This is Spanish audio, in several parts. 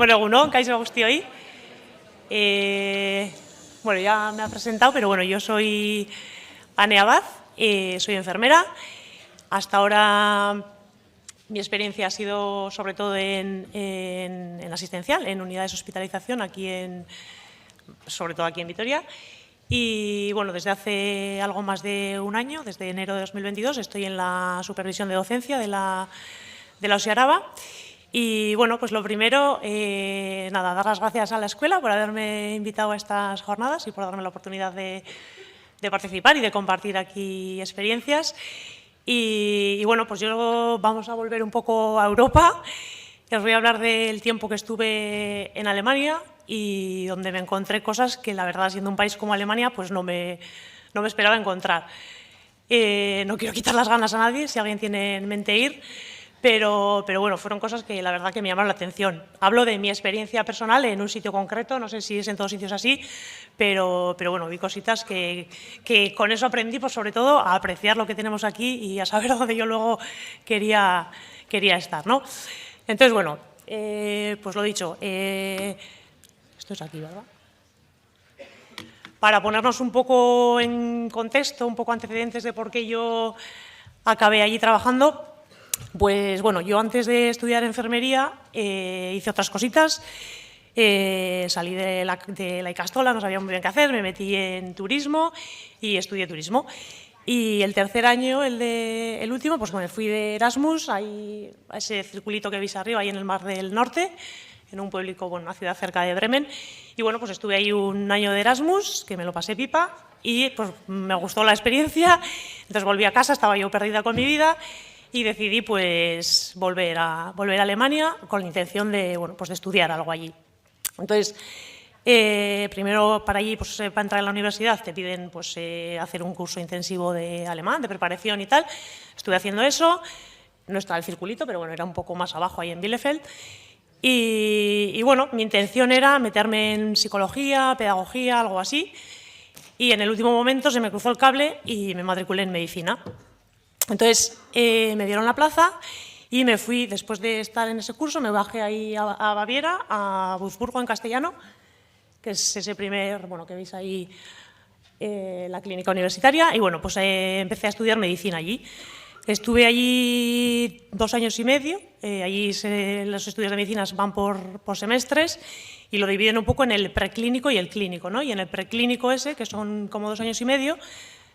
Bueno, egunon, kaixo guztioi. Bueno, ya me ha presentado, pero bueno, yo soy Ane Abad, soy enfermera. Hasta ahora mi experiencia ha sido sobre todo en asistencial, en unidades de hospitalización, sobre todo aquí en Vitoria. Y bueno, desde hace algo más de un año, desde enero de 2022, estoy en la supervisión de docencia de la OSI Araba. Y bueno, pues lo primero, nada, dar las gracias a la escuela por haberme invitado a estas jornadas y por darme la oportunidad de participar y de compartir aquí experiencias. Y bueno, pues vamos a volver un poco a Europa. Os voy a hablar del tiempo que estuve en Alemania y donde me encontré cosas que, la verdad, siendo un país como Alemania, pues no me esperaba encontrar. No quiero quitar las ganas a nadie, si alguien tiene en mente ir, pero bueno, fueron cosas que la verdad que me llamaron la atención. Hablo de mi experiencia personal en un sitio concreto, no sé si es en todos sitios así, pero bueno, vi cositas que con eso aprendí, pues sobre todo a apreciar lo que tenemos aquí y a saber dónde yo luego quería estar, ¿no? Entonces, bueno, pues lo dicho, esto es aquí, ¿verdad? Para ponernos un poco en contexto, un poco antecedentes de por qué yo acabé allí trabajando, pues bueno, yo antes de estudiar enfermería hice otras cositas. Salí de la Ikastola, no sabía muy bien qué hacer, me metí en turismo y estudié turismo. Y el tercer año, el último, pues me fui de Erasmus, ahí, a ese circulito que veis arriba, ahí en el Mar del Norte, en un pueblico, bueno, una ciudad cerca de Bremen. Y bueno, pues estuve ahí un año de Erasmus, que me lo pasé pipa, y pues me gustó la experiencia. Entonces volví a casa, estaba yo perdida con mi vida, y decidí pues volver a Alemania con la intención de, bueno, pues de estudiar algo allí. Entonces, primero para allí, pues para entrar en la universidad te piden pues hacer un curso intensivo de alemán, de preparación y tal. Estuve haciendo eso, no estaba el circulito, pero bueno, era un poco más abajo ahí en Bielefeld. Y bueno, mi intención era meterme en psicología, pedagogía, algo así. Y en el último momento se me cruzó el cable y me matriculé en medicina. Entonces, me dieron la plaza y me fui, después de estar en ese curso, me bajé ahí a Baviera, a Würzburgo en castellano, que es ese primer, bueno, que veis ahí, la clínica universitaria, y bueno, pues empecé a estudiar medicina allí. Estuve allí 2 años y medio, allí los estudios de medicina van por semestres y lo dividen un poco en el preclínico y el clínico, ¿no? Y en el preclínico ese, que son como 2 años y medio,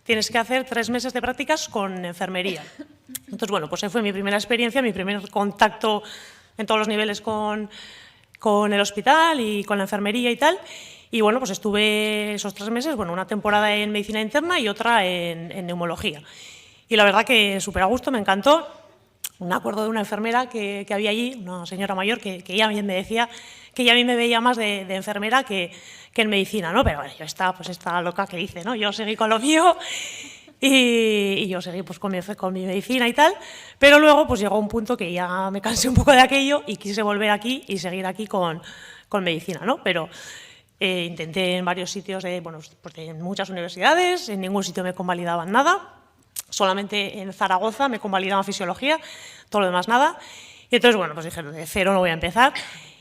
tienes que hacer 3 meses de prácticas con enfermería. Entonces, bueno, pues esa fue mi primera experiencia, mi primer contacto en todos los niveles con el hospital y con la enfermería y tal. Y bueno, pues estuve esos 3 meses, bueno, una temporada en medicina interna y otra en neumología. Y la verdad que súper a gusto, me encantó. Me acuerdo de una enfermera que había allí, una señora mayor, que ella me decía que ella a mí me veía más de enfermera que en medicina, ¿no? Pero bueno, yo estaba loca que hice, ¿no? Yo seguí con lo mío y yo seguí pues con mi medicina y tal, pero luego pues llegó un punto que ya me cansé un poco de aquello y quise volver aquí y seguir aquí con medicina, ¿no? Pero intenté en varios sitios, bueno, pues en muchas universidades, en ningún sitio me convalidaban nada. Solamente en Zaragoza me convalidaban fisiología, todo lo demás nada. Y entonces, bueno, pues dije, de cero no voy a empezar.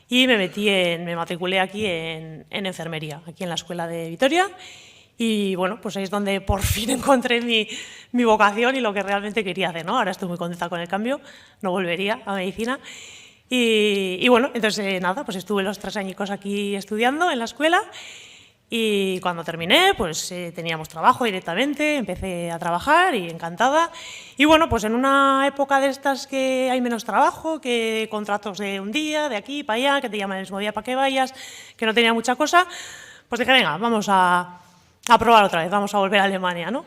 Y me matriculé aquí en enfermería, aquí en la Escuela de Vitoria. Y bueno, pues ahí es donde por fin encontré mi vocación y lo que realmente quería hacer, ¿no? Ahora estoy muy contenta con el cambio, no volvería a medicina. Y bueno, entonces nada, pues estuve los 3 añicos aquí estudiando en la escuela. Y cuando terminé, pues teníamos trabajo directamente, empecé a trabajar y encantada. Y bueno, pues en una época de estas que hay menos trabajo, que contratos de un día, de aquí para allá, que te llaman el mismo día para que vayas, que no tenía mucha cosa, pues dije, venga, vamos a probar otra vez, vamos a volver a Alemania, ¿no?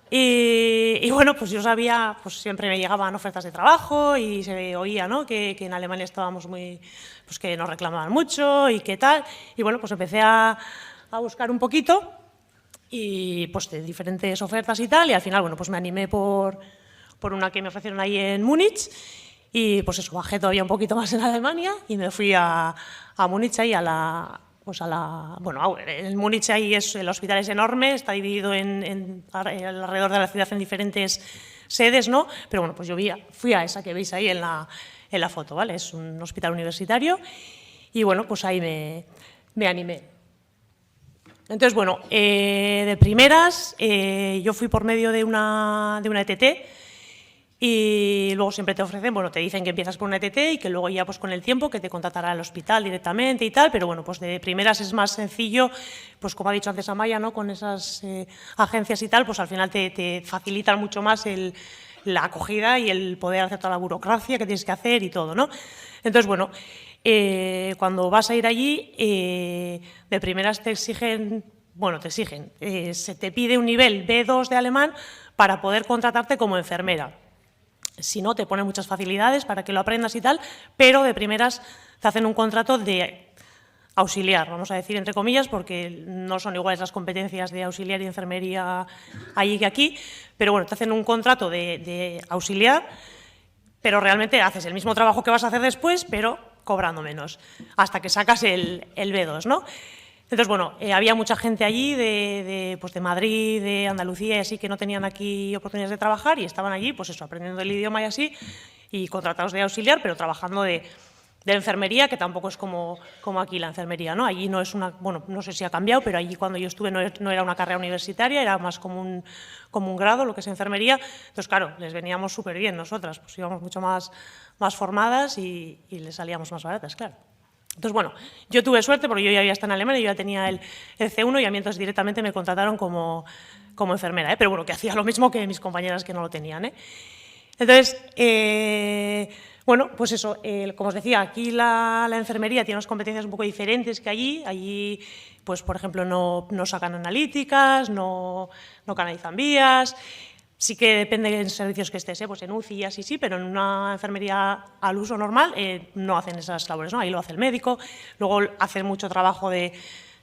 Y bueno, pues yo sabía, pues siempre me llegaban ofertas de trabajo y se oía, ¿no? Que en Alemania estábamos pues que nos reclamaban mucho y qué tal. Y bueno, pues empecé a buscar un poquito y pues de diferentes ofertas y tal, y al final, bueno, pues me animé por una que me ofrecieron ahí en Múnich y pues eso, bajé todavía un poquito más en Alemania y me fui a Múnich ahí bueno, en Múnich ahí el hospital es enorme, está dividido alrededor de la ciudad en diferentes sedes, ¿no? Pero bueno, pues yo fui a esa que veis ahí en la foto, ¿vale? Es un hospital universitario. y bueno, pues ahí me animé. Entonces, bueno, de primeras yo fui por medio de una ETT y luego siempre te ofrecen, bueno, te dicen que empiezas por una ETT y que luego ya pues con el tiempo que te contratará el hospital directamente y tal, pero bueno, pues de primeras es más sencillo, pues como ha dicho antes Amaya, ¿no? Con esas agencias y tal, pues al final te facilitan mucho más la acogida y el poder hacer toda la burocracia que tienes que hacer y todo, ¿no? Entonces, bueno, cuando vas a ir allí, de primeras te exigen, se te pide un nivel B2 de alemán para poder contratarte como enfermera. Si no, te ponen muchas facilidades para que lo aprendas y tal, pero de primeras te hacen un contrato de auxiliar, vamos a decir entre comillas, porque no son iguales las competencias de auxiliar y enfermería allí que aquí, pero bueno, te hacen un contrato de auxiliar, pero realmente haces el mismo trabajo que vas a hacer después, pero cobrando menos, hasta que sacas el B2, ¿no? Entonces, bueno, había mucha gente allí pues de Madrid, de Andalucía y así, que no tenían aquí oportunidades de trabajar y estaban allí, pues eso, aprendiendo el idioma y así, y contratados de auxiliar, pero trabajando de enfermería, que tampoco es como aquí la enfermería, ¿no? Allí no es una, bueno, no sé si ha cambiado, pero allí cuando yo estuve no era una carrera universitaria, era más como un grado, lo que es enfermería. Entonces, claro, les veníamos súper bien nosotras, pues íbamos mucho más formadas y les salíamos más baratas, claro. Entonces, bueno, yo tuve suerte porque yo ya había estado en Alemania, yo ya tenía el C1 y a mí entonces directamente me contrataron como enfermera, pero bueno, que hacía lo mismo que mis compañeras que no lo tenían, Entonces, bueno, pues eso, como os decía, aquí la enfermería tiene unas competencias un poco diferentes que allí. Allí, pues por ejemplo, no sacan analíticas, no canalizan vías. Sí que depende de los servicios que estés, pues en UCI y así sí, pero en una enfermería al uso normal no hacen esas labores, ¿no? Ahí lo hace el médico, luego hacen mucho trabajo de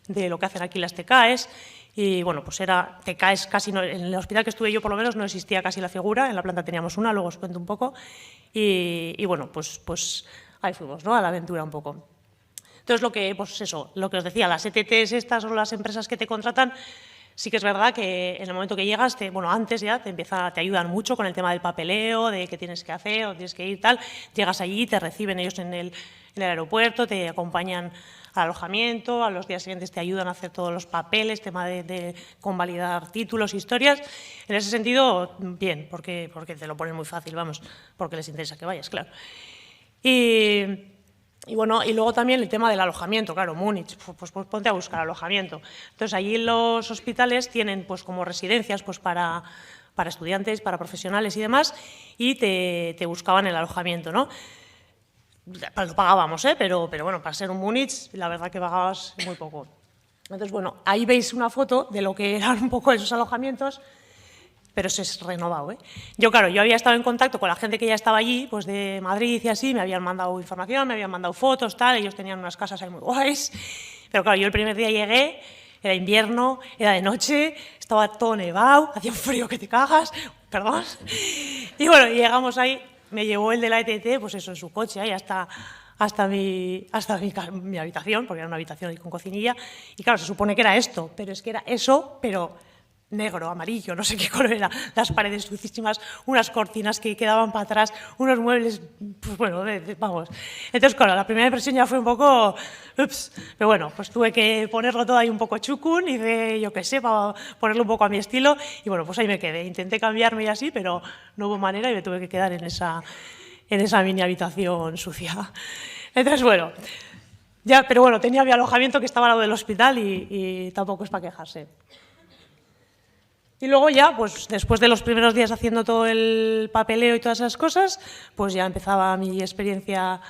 lo que hacen aquí las TKEs. Y bueno, pues TKEs casi no, en el hospital que estuve yo por lo menos no existía casi la figura, en la planta teníamos una, luego os cuento un poco. Y bueno, pues ahí fuimos, ¿no? A la aventura un poco. Entonces, lo que os decía, las ETTs estas o las empresas que te contratan, sí que es verdad que en el momento que llegas, antes ya te ayudan mucho con el tema del papeleo, de qué tienes que hacer o tienes que ir tal. Llegas allí, te reciben ellos en el aeropuerto, te acompañan al alojamiento, a los días siguientes te ayudan a hacer todos los papeles, tema de convalidar títulos, historias. En ese sentido, bien, porque te lo ponen muy fácil, vamos, porque les interesa que vayas, claro. Y bueno, y luego también el tema del alojamiento, claro, Múnich, pues ponte a buscar alojamiento. Entonces, allí los hospitales tienen pues como residencias pues para estudiantes, para profesionales y demás, y te buscaban el alojamiento, ¿no? Lo pagábamos, pero bueno, para ser un Múnich, la verdad que pagabas muy poco. Entonces, bueno, ahí veis una foto de lo que eran un poco esos alojamientos, pero se es renovado, Yo, claro, yo había estado en contacto con la gente que ya estaba allí, pues de Madrid y así, me habían mandado información, me habían mandado fotos, tal, ellos tenían unas casas ahí muy guays, pero claro, yo el primer día llegué, era invierno, era de noche, estaba todo nevado, hacía un frío que te cagas, perdón, y bueno, llegamos ahí, me llevó el de la ETT, pues eso, en su coche, ahí hasta mi habitación, porque era una habitación ahí con cocinilla, y claro, se supone que era esto, pero es que era eso, pero negro, amarillo, no sé qué color era, las paredes sucísimas, unas cortinas que quedaban para atrás, unos muebles, pues bueno, vamos. Entonces, claro, la primera impresión ya fue un poco, ups, pero bueno, pues tuve que ponerlo todo ahí un poco chucún y yo qué sé, para ponerlo un poco a mi estilo, y bueno, pues ahí me quedé. Intenté cambiarme y así, pero no hubo manera y me tuve que quedar en esa mini habitación sucia. Entonces, bueno, ya, pero bueno, tenía mi alojamiento que estaba al lado del hospital y tampoco es para quejarse. Y luego ya, pues después de los primeros días haciendo todo el papeleo y todas esas cosas, pues ya empezaba mi experiencia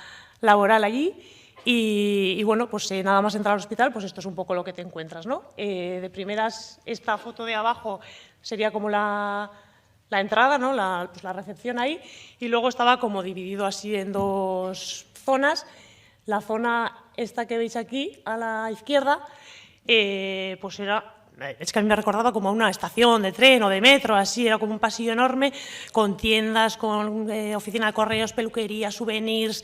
laboral allí y bueno, pues nada más entrar al hospital, pues esto es un poco lo que te encuentras, ¿no? De primeras, esta foto de abajo sería como la entrada, ¿no? Pues la recepción ahí, y luego estaba como dividido así en dos zonas. La zona esta que veis aquí, a la izquierda, pues es que a mí me ha recordado como una estación de tren o de metro, así, era como un pasillo enorme con tiendas, con oficina de correos, peluquería, souvenirs,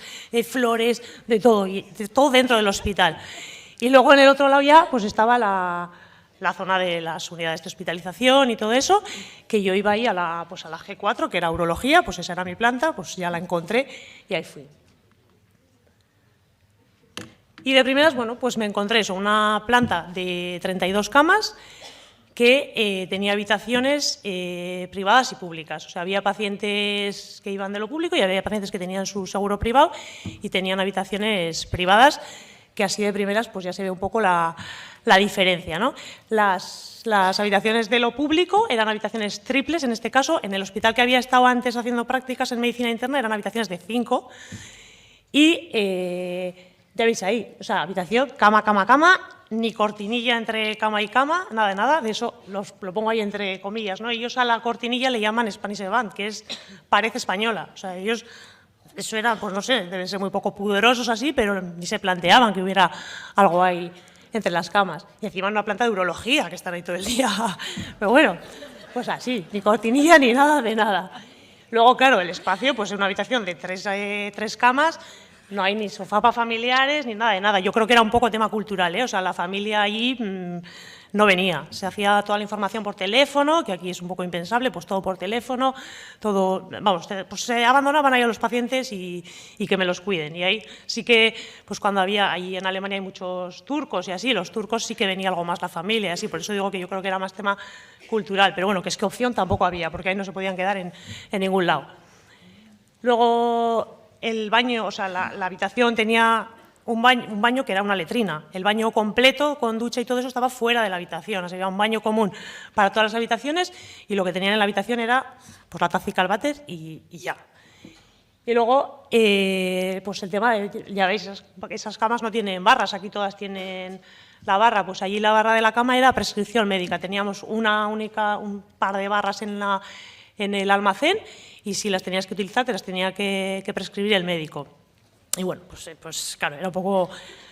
flores, de todo dentro del hospital. Y luego en el otro lado ya pues estaba la zona de las unidades de hospitalización y todo eso, que yo iba ahí a la G4, que era urología, pues esa era mi planta, pues ya la encontré y ahí fui. Y de primeras, bueno, pues me encontré eso, una planta de 32 camas que tenía habitaciones privadas y públicas. O sea, había pacientes que iban de lo público y había pacientes que tenían su seguro privado y tenían habitaciones privadas, que así de primeras pues ya se ve un poco la diferencia, ¿no? Las habitaciones de lo público eran habitaciones triples, en este caso. En el hospital que había estado antes haciendo prácticas en medicina interna eran habitaciones de 5 y ya veis ahí, o sea, habitación, cama, cama, cama, ni cortinilla entre cama y cama, nada de nada, de eso lo pongo ahí entre comillas, ¿no? Ellos a la cortinilla le llaman Spanish Band, que es pared española, o sea, ellos, eso era, pues no sé, deben ser muy poco pudorosos así, pero ni se planteaban que hubiera algo ahí entre las camas. Y encima en una planta de urología, que están ahí todo el día, pero bueno, pues así, ni cortinilla ni nada de nada. Luego, claro, el espacio, pues es una habitación de tres camas. No hay ni sofá para familiares ni nada de nada. Yo creo que era un poco tema cultural, ¿eh? O sea, la familia allí no venía. Se hacía toda la información por teléfono, que aquí es un poco impensable, pues todo por teléfono, todo, vamos, pues se abandonaban ahí a los pacientes y que me los cuiden. Y ahí sí que, pues cuando había, ahí en Alemania hay muchos turcos y así, los turcos sí que venía algo más la familia, así, por eso digo que yo creo que era más tema cultural. Pero bueno, que es que opción tampoco había, porque ahí no se podían quedar en ningún lado. Luego, el baño, o sea, la habitación tenía un baño que era una letrina. El baño completo, con ducha y todo eso, estaba fuera de la habitación. O sea, había un baño común para todas las habitaciones y lo que tenían en la habitación era pues, la taza y el váter y ya. Y luego, pues el tema, ya veis, esas camas no tienen barras, aquí todas tienen la barra. Pues allí la barra de la cama era prescripción médica. Teníamos un par de barras en el almacén y si las tenías que utilizar te las tenía que prescribir el médico. Y bueno, pues claro, era un poco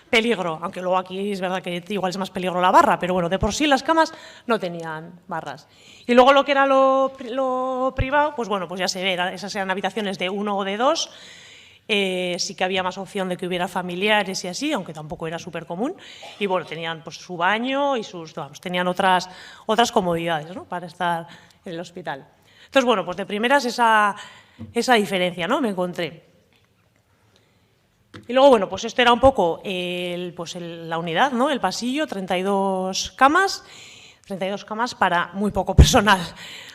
peligro, aunque luego aquí es verdad que igual es más peligro la barra, pero bueno, de por sí las camas no tenían barras. Y luego lo que era lo privado, pues bueno, pues ya se ve, esas eran habitaciones de 1 o de 2, sí que había más opción de que hubiera familiares y así, aunque tampoco era súper común. Y bueno, tenían pues su baño y tenían otras comodidades, ¿no?, para estar en el hospital. Entonces, bueno, pues de primeras esa diferencia, ¿no?, me encontré. Y luego, bueno, pues esto era un poco la unidad, ¿no?, el pasillo, 32 camas para muy poco personal.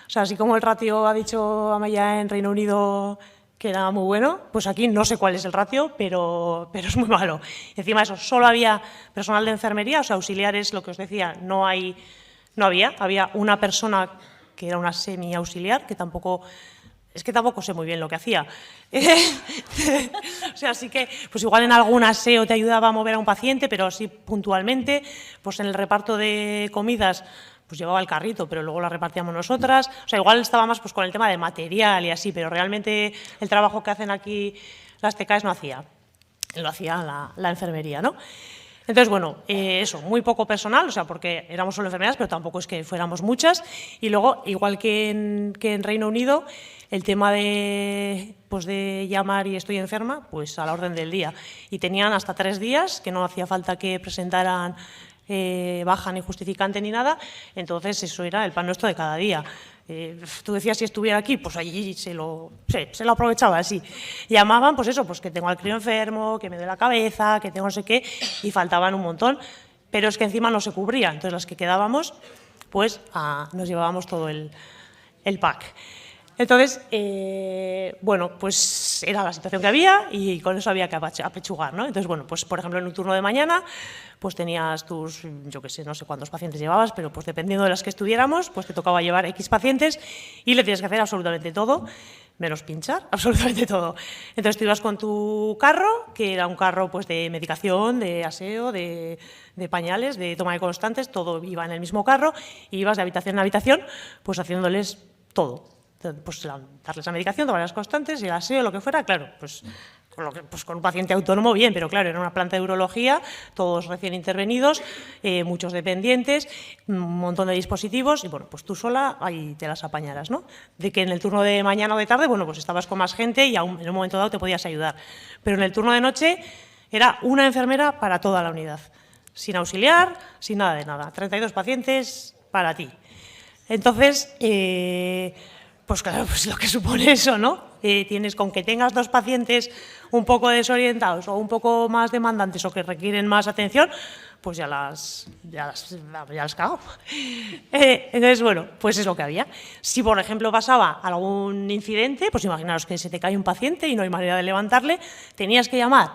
O sea, así como el ratio ha dicho Amaya en Reino Unido que era muy bueno, pues aquí no sé cuál es el ratio, pero es muy malo. Y encima de eso, solo había personal de enfermería, o sea, auxiliares, lo que os decía, no había una persona que era una semi-auxiliar, que tampoco sé muy bien lo que hacía. O sea, sí que, pues igual en algún aseo te ayudaba a mover a un paciente, pero sí puntualmente, pues en el reparto de comidas, pues llevaba el carrito, pero luego la repartíamos nosotras. O sea, igual estaba más pues con el tema de material y así, pero realmente el trabajo que hacen aquí las TKs no hacía, lo hacía la enfermería, ¿no? Entonces, bueno, eso, muy poco personal, o sea, porque éramos solo enfermeras, pero tampoco es que fuéramos muchas. Y luego, igual que en Reino Unido, el tema de llamar y estoy enferma, pues a la orden del día. Y tenían hasta 3 días, que no hacía falta que presentaran baja ni justificante ni nada, entonces eso era el pan nuestro de cada día. Tú decías si estuviera aquí, pues allí se lo aprovechaba así. Llamaban, pues eso, pues que tengo al crío enfermo, que me duele la cabeza, que tengo no sé qué, y faltaban un montón, pero es que encima no se cubría. Entonces las que quedábamos, pues nos llevábamos todo el pack. Entonces, bueno, pues era la situación que había y con eso había que apechugar, ¿no? Entonces, bueno, pues por ejemplo en un turno de mañana, pues tenías tus, yo qué sé, no sé cuántos pacientes llevabas, pero pues dependiendo de las que estuviéramos, pues te tocaba llevar X pacientes y le tienes que hacer absolutamente todo, menos pinchar, absolutamente todo. Entonces tú ibas con tu carro, que era un carro pues de medicación, de aseo, de pañales, de toma de constantes, todo iba en el mismo carro y ibas de habitación en habitación, pues haciéndoles todo. Pues darles la medicación, tomar las constantes, el aseo, lo que fuera, claro, pues con un paciente autónomo bien, pero claro, era una planta de urología, todos recién intervenidos, muchos dependientes, un montón de dispositivos y bueno, pues tú sola ahí te las apañaras, ¿no? De que en el turno de mañana o de tarde, bueno, pues estabas con más gente y aún en un momento dado te podías ayudar, pero en el turno de noche era una enfermera para toda la unidad, sin auxiliar, sin nada de nada, 32 pacientes para ti. Entonces, pues claro, pues lo que supone eso, ¿no? Tienes con que tengas 2 pacientes un poco desorientados o un poco más demandantes o que requieren más atención, pues ya las cago. Entonces, bueno, pues es lo que había. Si, por ejemplo, pasaba algún incidente, pues imaginaos que se te cae un paciente y no hay manera de levantarle, tenías que llamar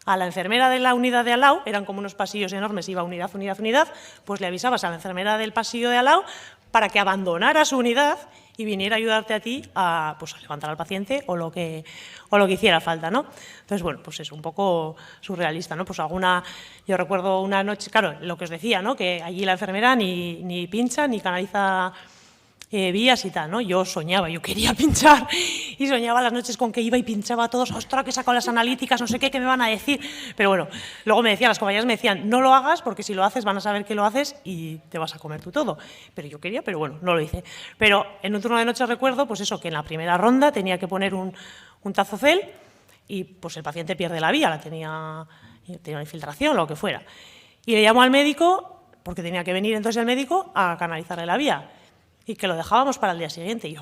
a la enfermera de la unidad de al lado, eran como unos pasillos enormes, iba unidad, unidad, unidad, pues le avisabas a la enfermera del pasillo de al lado para que abandonara su unidad y viniera a ayudarte a ti a levantar al paciente o lo que hiciera falta, ¿no? Entonces, bueno, pues es un poco surrealista, ¿no? Pues yo recuerdo una noche, claro, lo que os decía, ¿no? Que allí la enfermera ni pincha ni canaliza vías y tal, ¿no? Yo soñaba, yo quería pinchar y soñaba las noches con que iba y pinchaba a todos, ostras, que saco las analíticas, no sé qué me van a decir. Pero bueno, luego las compañeras me decían, no lo hagas porque si lo haces van a saber que lo haces y te vas a comer tú todo. Pero yo quería, pero bueno, no lo hice. Pero en un turno de noche recuerdo, pues eso, que en la primera ronda tenía que poner un tazocel y pues el paciente pierde la vía, tenía una infiltración, lo que fuera. Y le llamo al médico, porque tenía que venir entonces el médico a canalizarle la vía. Y que lo dejábamos para el día siguiente. Y yo,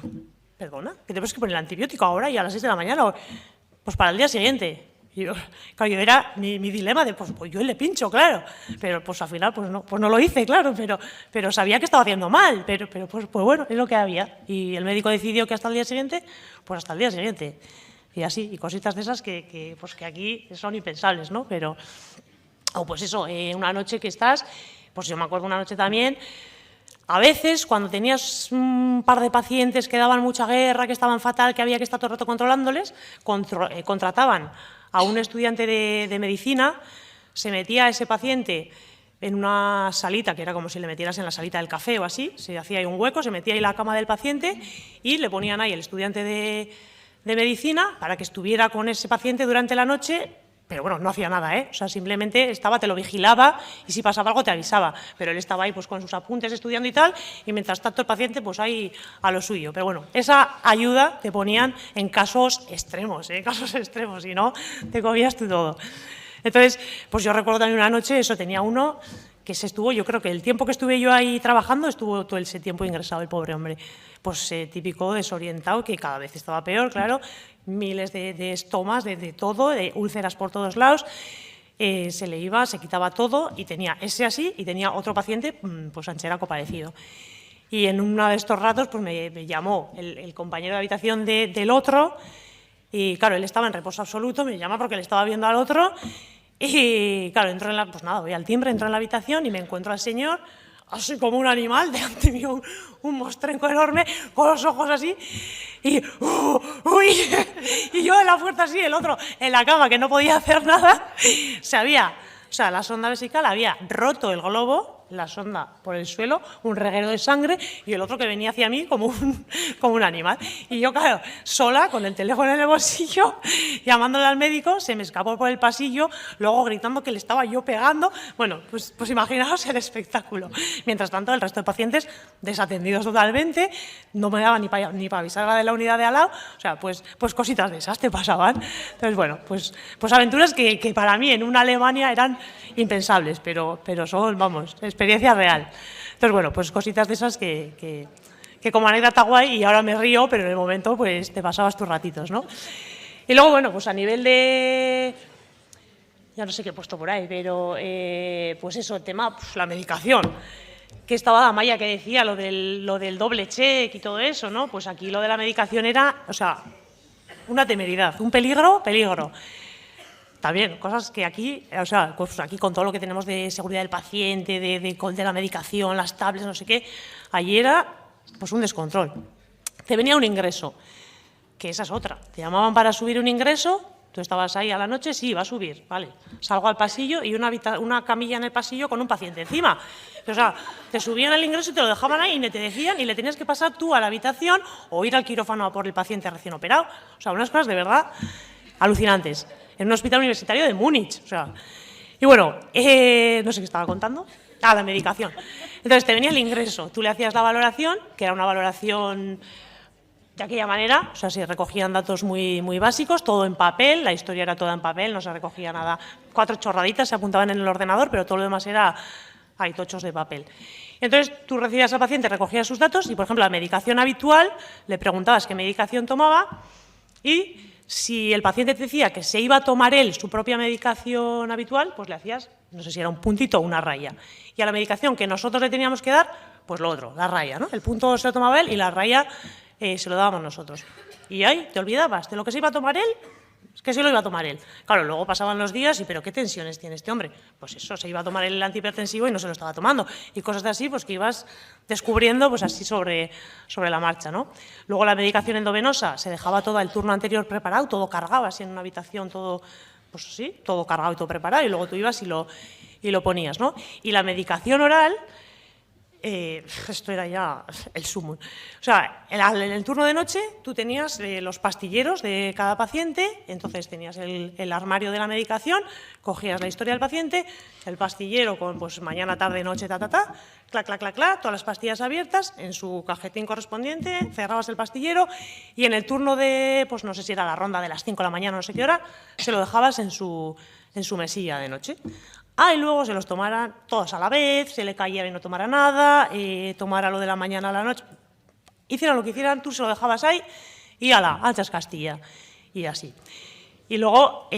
perdona, que tenemos que poner el antibiótico ahora y a las 6 de la mañana. Pues para el día siguiente. Y yo, claro, yo era mi dilema de, pues yo le pincho, claro. Pero pues al final pues no lo hice, claro. Pero sabía que estaba haciendo mal. Pero pues bueno, es lo que había. Y el médico decidió que hasta el día siguiente, pues hasta el día siguiente. Y así, y cositas de esas que aquí son impensables, ¿no? Pero, o pues eso, una noche que estás, pues yo me acuerdo una noche también. A veces, cuando tenías un par de pacientes que daban mucha guerra, que estaban fatal, que había que estar todo el rato controlándoles, contrataban a un estudiante de medicina, se metía a ese paciente en una salita, que era como si le metieras en la salita del café o así, se hacía ahí un hueco, se metía ahí la cama del paciente y le ponían ahí el estudiante de medicina para que estuviera con ese paciente durante la noche. Pero bueno, no hacía nada, ¿eh? O sea, simplemente estaba, te lo vigilaba y si pasaba algo te avisaba. Pero él estaba ahí pues con sus apuntes estudiando y tal, y mientras tanto el paciente pues ahí a lo suyo. Pero bueno, esa ayuda te ponían en casos extremos, Casos extremos, si no te comías tú todo. Entonces, pues yo recuerdo también una noche, tenía uno que yo creo que el tiempo que estuve yo ahí trabajando, estuvo todo ese tiempo ingresado el pobre hombre. Pues típico desorientado, que cada vez estaba peor, claro, miles de estomas, de todo, de úlceras por todos lados, se le iba, se quitaba todo y tenía ese así y tenía otro paciente, pues ancheraco parecido. Y en uno de estos ratos pues me llamó el compañero de habitación del otro y claro, él estaba en reposo absoluto, me llama porque le estaba viendo al otro y claro, pues nada, voy al timbre, entro en la habitación y me encuentro al señor así como un animal, delante mío un mostrenco enorme, con los ojos así, y yo en la puerta así, el otro en la cama, que no podía hacer nada, la sonda vesical había roto el globo, la sonda por el suelo, un reguero de sangre, y el otro que venía hacia mí como un animal. Y yo, claro, sola, con el teléfono en el bolsillo, llamándole al médico, se me escapó por el pasillo, luego gritando que le estaba yo pegando. Bueno, pues imaginaos el espectáculo. Mientras tanto, el resto de pacientes desatendidos totalmente, no me daban ni para avisar a la de la unidad de al lado, o sea, pues cositas de esas te pasaban. Entonces, bueno, pues aventuras que para mí en una Alemania eran impensables, pero son, vamos, experiencia real. Entonces, bueno, pues cositas de esas que como anécdota guay, y ahora me río, pero en el momento pues te pasabas tus ratitos, ¿no? Y luego, bueno, pues a nivel de... Ya no sé qué he puesto por ahí, pero pues eso, el tema, pues la medicación. Que estaba Amaya que decía lo del doble check y todo eso, ¿no? Pues aquí lo de la medicación era, o sea, una temeridad, un peligro. También, cosas que aquí, o sea, pues aquí con todo lo que tenemos de seguridad del paciente, de la medicación, las tablets, no sé qué, allí era pues un descontrol. Te venía un ingreso, que esa es otra. Te llamaban para subir un ingreso, tú estabas ahí a la noche, sí, va a subir, vale. Salgo al pasillo y una camilla en el pasillo con un paciente encima. O sea, te subían el ingreso y te lo dejaban ahí y te decían y le tenías que pasar tú a la habitación o ir al quirófano a por el paciente recién operado. O sea, unas cosas de verdad alucinantes. En un hospital universitario de Múnich, o sea. Y bueno, no sé qué estaba contando. La medicación. Entonces, te venía el ingreso, tú le hacías la valoración, que era una valoración de aquella manera, o sea, se recogían datos muy, muy básicos, todo en papel, la historia era toda en papel, no se recogía nada, 4 chorraditas se apuntaban en el ordenador, pero todo lo demás era, tochos de papel. Entonces, tú recibías al paciente, recogías sus datos y, por ejemplo, la medicación habitual, le preguntabas qué medicación tomaba y si el paciente te decía que se iba a tomar él su propia medicación habitual, pues le hacías, no sé si era un puntito o una raya. Y a la medicación que nosotros le teníamos que dar, pues lo otro, la raya, ¿no? El punto se lo tomaba él y la raya se lo dábamos nosotros. Y ahí te olvidabas de lo que se iba a tomar él, es que se lo iba a tomar él. Claro, luego pasaban los días y ¿pero qué tensiones tiene este hombre? Pues eso, se iba a tomar el antihipertensivo y no se lo estaba tomando. Y cosas así, pues que ibas descubriendo pues así sobre la marcha, ¿no? Luego la medicación endovenosa, se dejaba todo el turno anterior preparado, todo cargaba así en una habitación, todo, pues sí, todo cargado y todo preparado, y luego tú ibas y lo ponías, ¿no? Y la medicación oral, esto era ya el sumo. O sea, en el turno de noche tú tenías los pastilleros de cada paciente, entonces tenías el armario de la medicación, cogías la historia del paciente, el pastillero con pues mañana, tarde, noche, clac, clac, clac, clac, todas las pastillas abiertas en su cajetín correspondiente, cerrabas el pastillero y en el turno de, pues no sé si era la ronda de las 5 de la mañana, no sé qué hora, se lo dejabas en su mesilla de noche. Y luego se los tomara todos a la vez, se le cayera y no tomara nada, tomara lo de la mañana a la noche. Hicieran lo que hicieran, tú se lo dejabas ahí y ala, anchas Castilla. Y así. Y luego,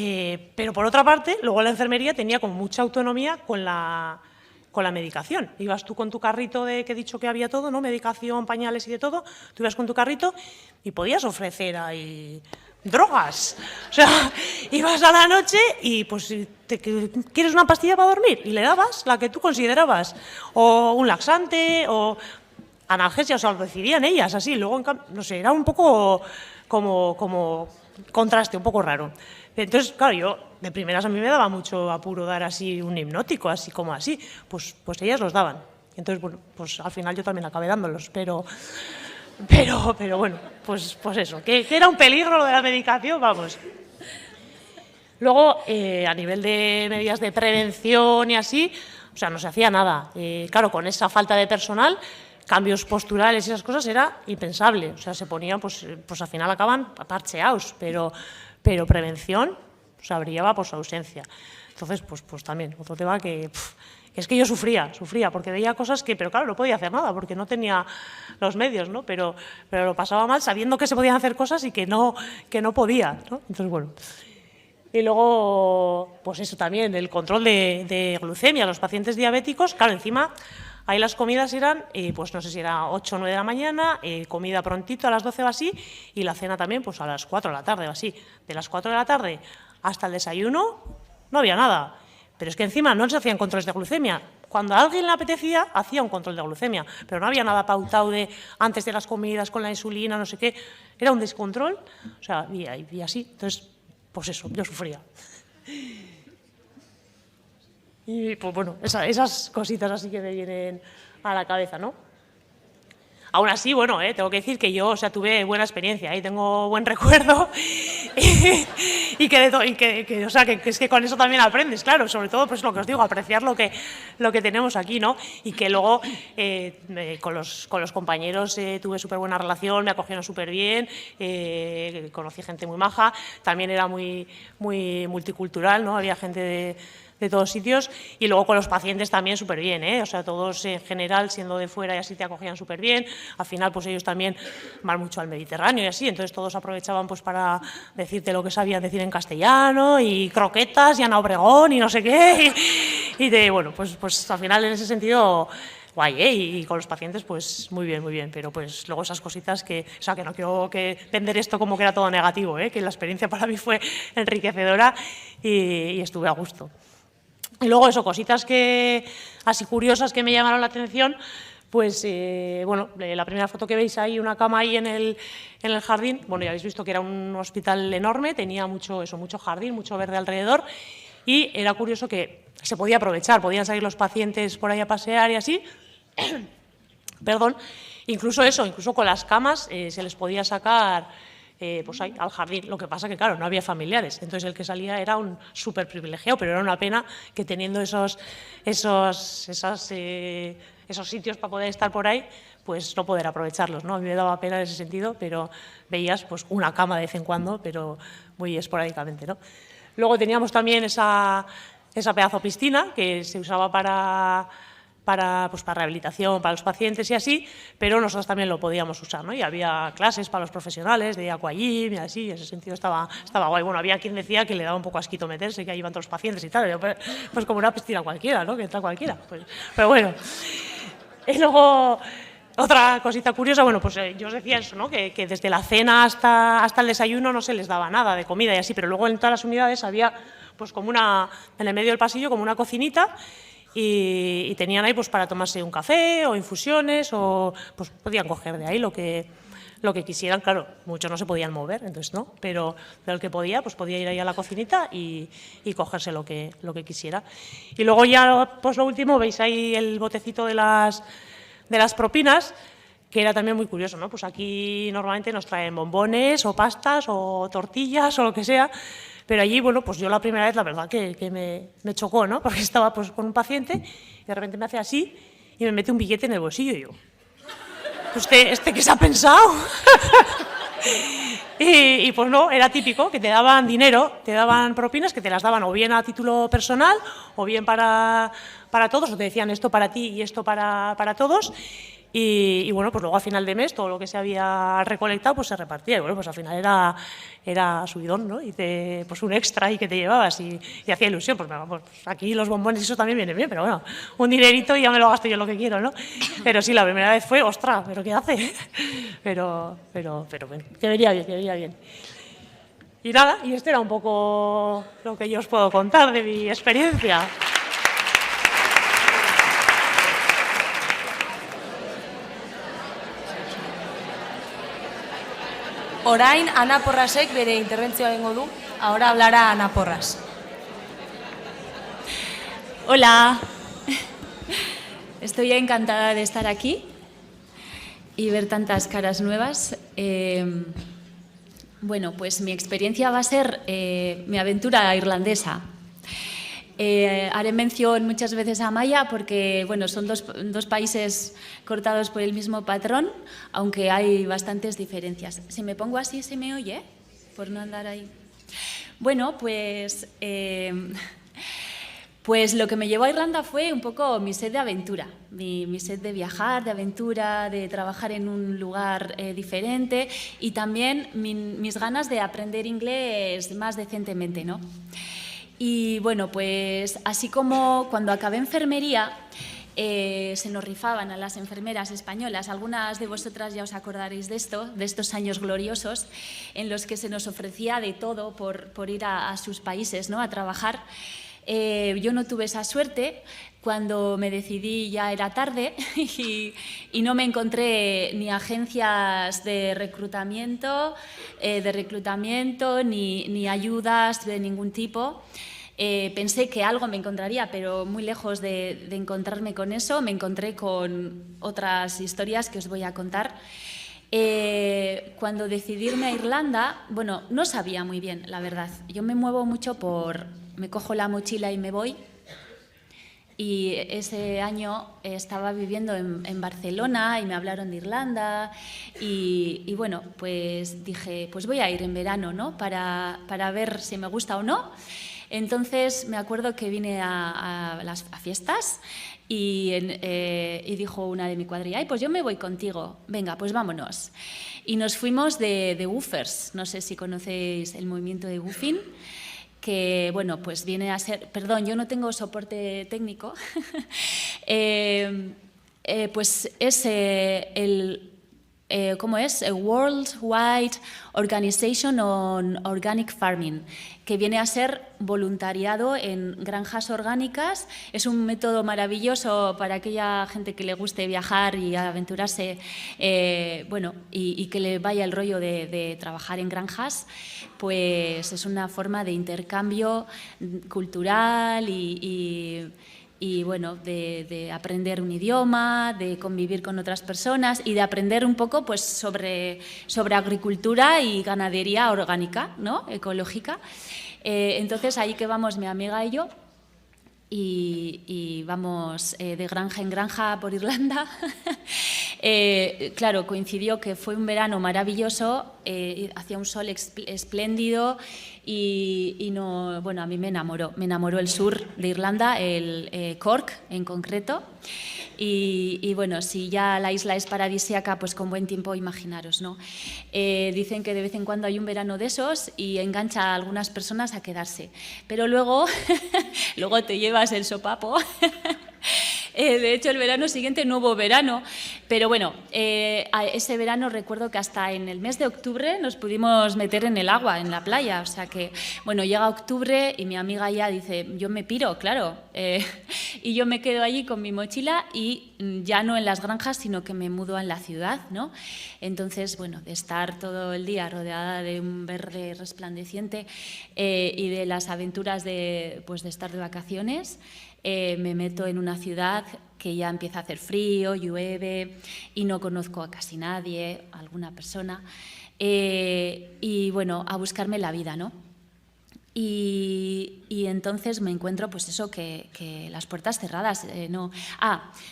pero por otra parte, luego la enfermería tenía como mucha autonomía con la medicación. Ibas tú con tu carrito de que he dicho que había todo, ¿no? Medicación, pañales y de todo. Tú ibas con tu carrito y podías ofrecer ahí drogas. O sea, ibas a la noche y pues ¿quieres una pastilla para dormir? Y le dabas la que tú considerabas. O un laxante o analgesia, o sea, lo decidían ellas así. Luego, no sé, era un poco como contraste, un poco raro. Entonces, claro, yo de primeras a mí me daba mucho apuro dar así un hipnótico, así como así. Pues ellas los daban. Entonces, bueno, pues al final yo también acabé dándolos, pero bueno, pues eso, que era un peligro lo de la medicación, vamos. Luego, a nivel de medidas de prevención y así, o sea, no se hacía nada. Claro, con esa falta de personal, cambios posturales y esas cosas era impensable. O sea, se ponían, pues al final acaban parcheados, pero prevención, pues brillaba por su ausencia. Entonces, pues también, otro tema que es que yo sufría, porque veía cosas que, pero claro, no podía hacer nada, porque no tenía los medios, ¿no? Pero lo pasaba mal sabiendo que se podían hacer cosas y que no podía, ¿no? Entonces, bueno. Y luego, pues eso también, el control de glucemia. Los pacientes diabéticos, claro, encima, ahí las comidas eran, pues no sé si era 8 o 9 de la mañana, comida prontito a las 12 o así, y la cena también, pues a las 4 de la tarde o así. De las 4 de la tarde hasta el desayuno no había nada. Pero es que encima no se hacían controles de glucemia. Cuando a alguien le apetecía, hacía un control de glucemia, pero no había nada pautado de antes de las comidas con la insulina, no sé qué. Era un descontrol, o sea, y así. Entonces, pues eso, yo sufría. Y pues bueno, esas cositas así que me vienen a la cabeza, ¿no? Aún así, bueno, tengo que decir que yo, o sea, tuve buena experiencia y tengo buen recuerdo y que o sea, que es que con eso también aprendes, claro, sobre todo, pues lo que os digo, apreciar lo que tenemos aquí, ¿no? Y que luego con los compañeros tuve súper buena relación, me acogieron súper bien, conocí gente muy maja, también era muy multicultural, ¿no? Había gente de todos sitios, y luego con los pacientes también súper bien, o sea, todos en general siendo de fuera y así te acogían súper bien. Al final pues ellos también van mucho al Mediterráneo y así, entonces todos aprovechaban pues para decirte lo que sabían decir en castellano y croquetas y Ana Obregón y no sé qué, y bueno, pues al final en ese sentido guay, y con los pacientes pues muy bien, pero pues luego esas cositas que, o sea, que no quiero vender esto como que era todo negativo, que la experiencia para mí fue enriquecedora y estuve a gusto. Y luego eso, cositas así curiosas que me llamaron la atención, pues bueno, la primera foto que veis ahí, una cama ahí en el jardín, bueno, ya habéis visto que era un hospital enorme, tenía mucho jardín, mucho verde alrededor, y era curioso que se podía aprovechar, podían salir los pacientes por ahí a pasear y así, perdón, incluso con las camas se les podía sacar pues ahí, al jardín. Lo que pasa que, claro, no había familiares. Entonces, el que salía era un súper privilegiado, pero era una pena que teniendo esos sitios para poder estar por ahí, pues no poder aprovecharlos, ¿no? A mí me daba pena en ese sentido, pero veías pues una cama de vez en cuando, pero muy esporádicamente, ¿no? Luego teníamos también esa pedazo piscina que se usaba para pues para rehabilitación, para los pacientes y así, pero nosotros también lo podíamos usar, ¿no? Y había clases para los profesionales de aquagym y así, en ese sentido estaba guay. Bueno, había quien decía que le daba un poco asquito meterse, que ahí iban todos los pacientes y tal, pues como una piscina cualquiera, ¿no? Que entra cualquiera, pues, pero bueno. Y luego, otra cosita curiosa, bueno, pues yo os decía eso, ¿no? Que desde la cena hasta el desayuno no se les daba nada de comida y así, pero luego en todas las unidades había pues como en el medio del pasillo como una cocinita y tenían ahí pues para tomarse un café o infusiones o pues podían coger de ahí lo que quisieran. Claro, muchos no se podían mover, entonces no, pero el que podía, pues podía ir ahí a la cocinita y cogerse lo que quisiera. Y luego ya, pues lo último, veis ahí el botecito de las propinas, que era también muy curioso, ¿no? Pues aquí normalmente nos traen bombones o pastas o tortillas o lo que sea, pero allí, bueno, pues yo la primera vez, la verdad, que me chocó, ¿no? Porque estaba pues con un paciente y de repente me hace así y me mete un billete en el bolsillo y yo, ¿este qué se ha pensado? Y pues no, era típico, que te daban dinero, te daban propinas, que te las daban o bien a título personal o bien para todos, o te decían esto para ti y esto para todos. Y bueno, pues luego a final de mes todo lo que se había recolectado pues se repartía y bueno, pues al final era subidón, ¿no? Y pues un extra ahí que te llevabas y hacía ilusión, pues aquí los bombones y eso también viene bien, pero bueno, un dinerito y ya me lo gasto yo lo que quiero, ¿no? Pero sí, la primera vez fue, ostras, ¿pero qué hace? Pero bueno, que venía bien. Y nada, y este era un poco lo que yo os puedo contar de mi experiencia. Orain, Ana Porrasek bere interbentzioa egingo du. Ahora hablará Ana Porras. Hola. Estoy encantada de estar aquí y ver tantas caras nuevas. Bueno, pues mi experiencia va a ser mi aventura irlandesa. Haré mención muchas veces a Maya porque bueno, son dos países cortados por el mismo patrón, aunque hay bastantes diferencias. Si me pongo así, ¿se me oye? Por no andar ahí. Bueno, pues lo que me llevó a Irlanda fue un poco mi sed de aventura, mi sed de viajar, de aventura, de trabajar en un lugar diferente y también mis ganas de aprender inglés más decentemente, ¿no? Y bueno, pues así como cuando acabé enfermería se nos rifaban a las enfermeras españolas, algunas de vosotras ya os acordaréis de estos años gloriosos en los que se nos ofrecía de todo por ir a sus países, ¿no? A trabajar. Yo no tuve esa suerte. Cuando me decidí ya era tarde y no me encontré ni agencias de reclutamiento ni ayudas de ningún tipo. Pensé que algo me encontraría, pero muy lejos de encontrarme con eso, me encontré con otras historias que os voy a contar. Cuando decidí irme a Irlanda, bueno, no sabía muy bien, la verdad. Yo me muevo mucho me cojo la mochila y me voy. Y ese año estaba viviendo en Barcelona y me hablaron de Irlanda y bueno, pues dije, pues voy a ir en verano, ¿no? Para ver si me gusta o no. Entonces me acuerdo que vine a fiestas y dijo una de mi cuadrilla, ay, pues yo me voy contigo, venga, pues vámonos. Y nos fuimos de woofers, no sé si conocéis el movimiento de woofing, que, bueno, pues viene a ser, perdón, yo no tengo soporte técnico, pues es ¿cómo es? A Worldwide Organization on Organic Farming, que viene a ser voluntariado en granjas orgánicas. Es un método maravilloso para aquella gente que le guste viajar y aventurarse, bueno, y que le vaya el rollo de trabajar en granjas, pues es una forma de intercambio cultural y bueno, de aprender un idioma, de convivir con otras personas y de aprender un poco pues, sobre agricultura y ganadería orgánica, ¿no? Ecológica. Entonces, ahí que vamos mi amiga y yo, y vamos de granja en granja por Irlanda. Claro, coincidió que fue un verano maravilloso, hacía un sol espléndido y no, bueno, a mí me enamoró el sur de Irlanda, el Cork en concreto. Y bueno, si ya la isla es paradisíaca, pues con buen tiempo, imaginaros, ¿no? Dicen que de vez en cuando hay un verano de esos y engancha a algunas personas a quedarse. Pero luego, luego te llevas el sopapo. De hecho, el verano siguiente no hubo verano, pero bueno, ese verano recuerdo que hasta en el mes de octubre nos pudimos meter en el agua, en la playa, o sea que, bueno, llega octubre y mi amiga ya dice, yo me piro, claro, y yo me quedo allí con mi mochila y ya no en las granjas, sino que me mudo en la ciudad, ¿no? Entonces, bueno, de estar todo el día rodeada de un verde resplandeciente y de las aventuras de estar de vacaciones, me meto en una ciudad que ya empieza a hacer frío, llueve y no conozco a casi nadie, a alguna persona, y bueno, a buscarme la vida, ¿no? Y entonces me encuentro, pues eso, que las puertas cerradas, no.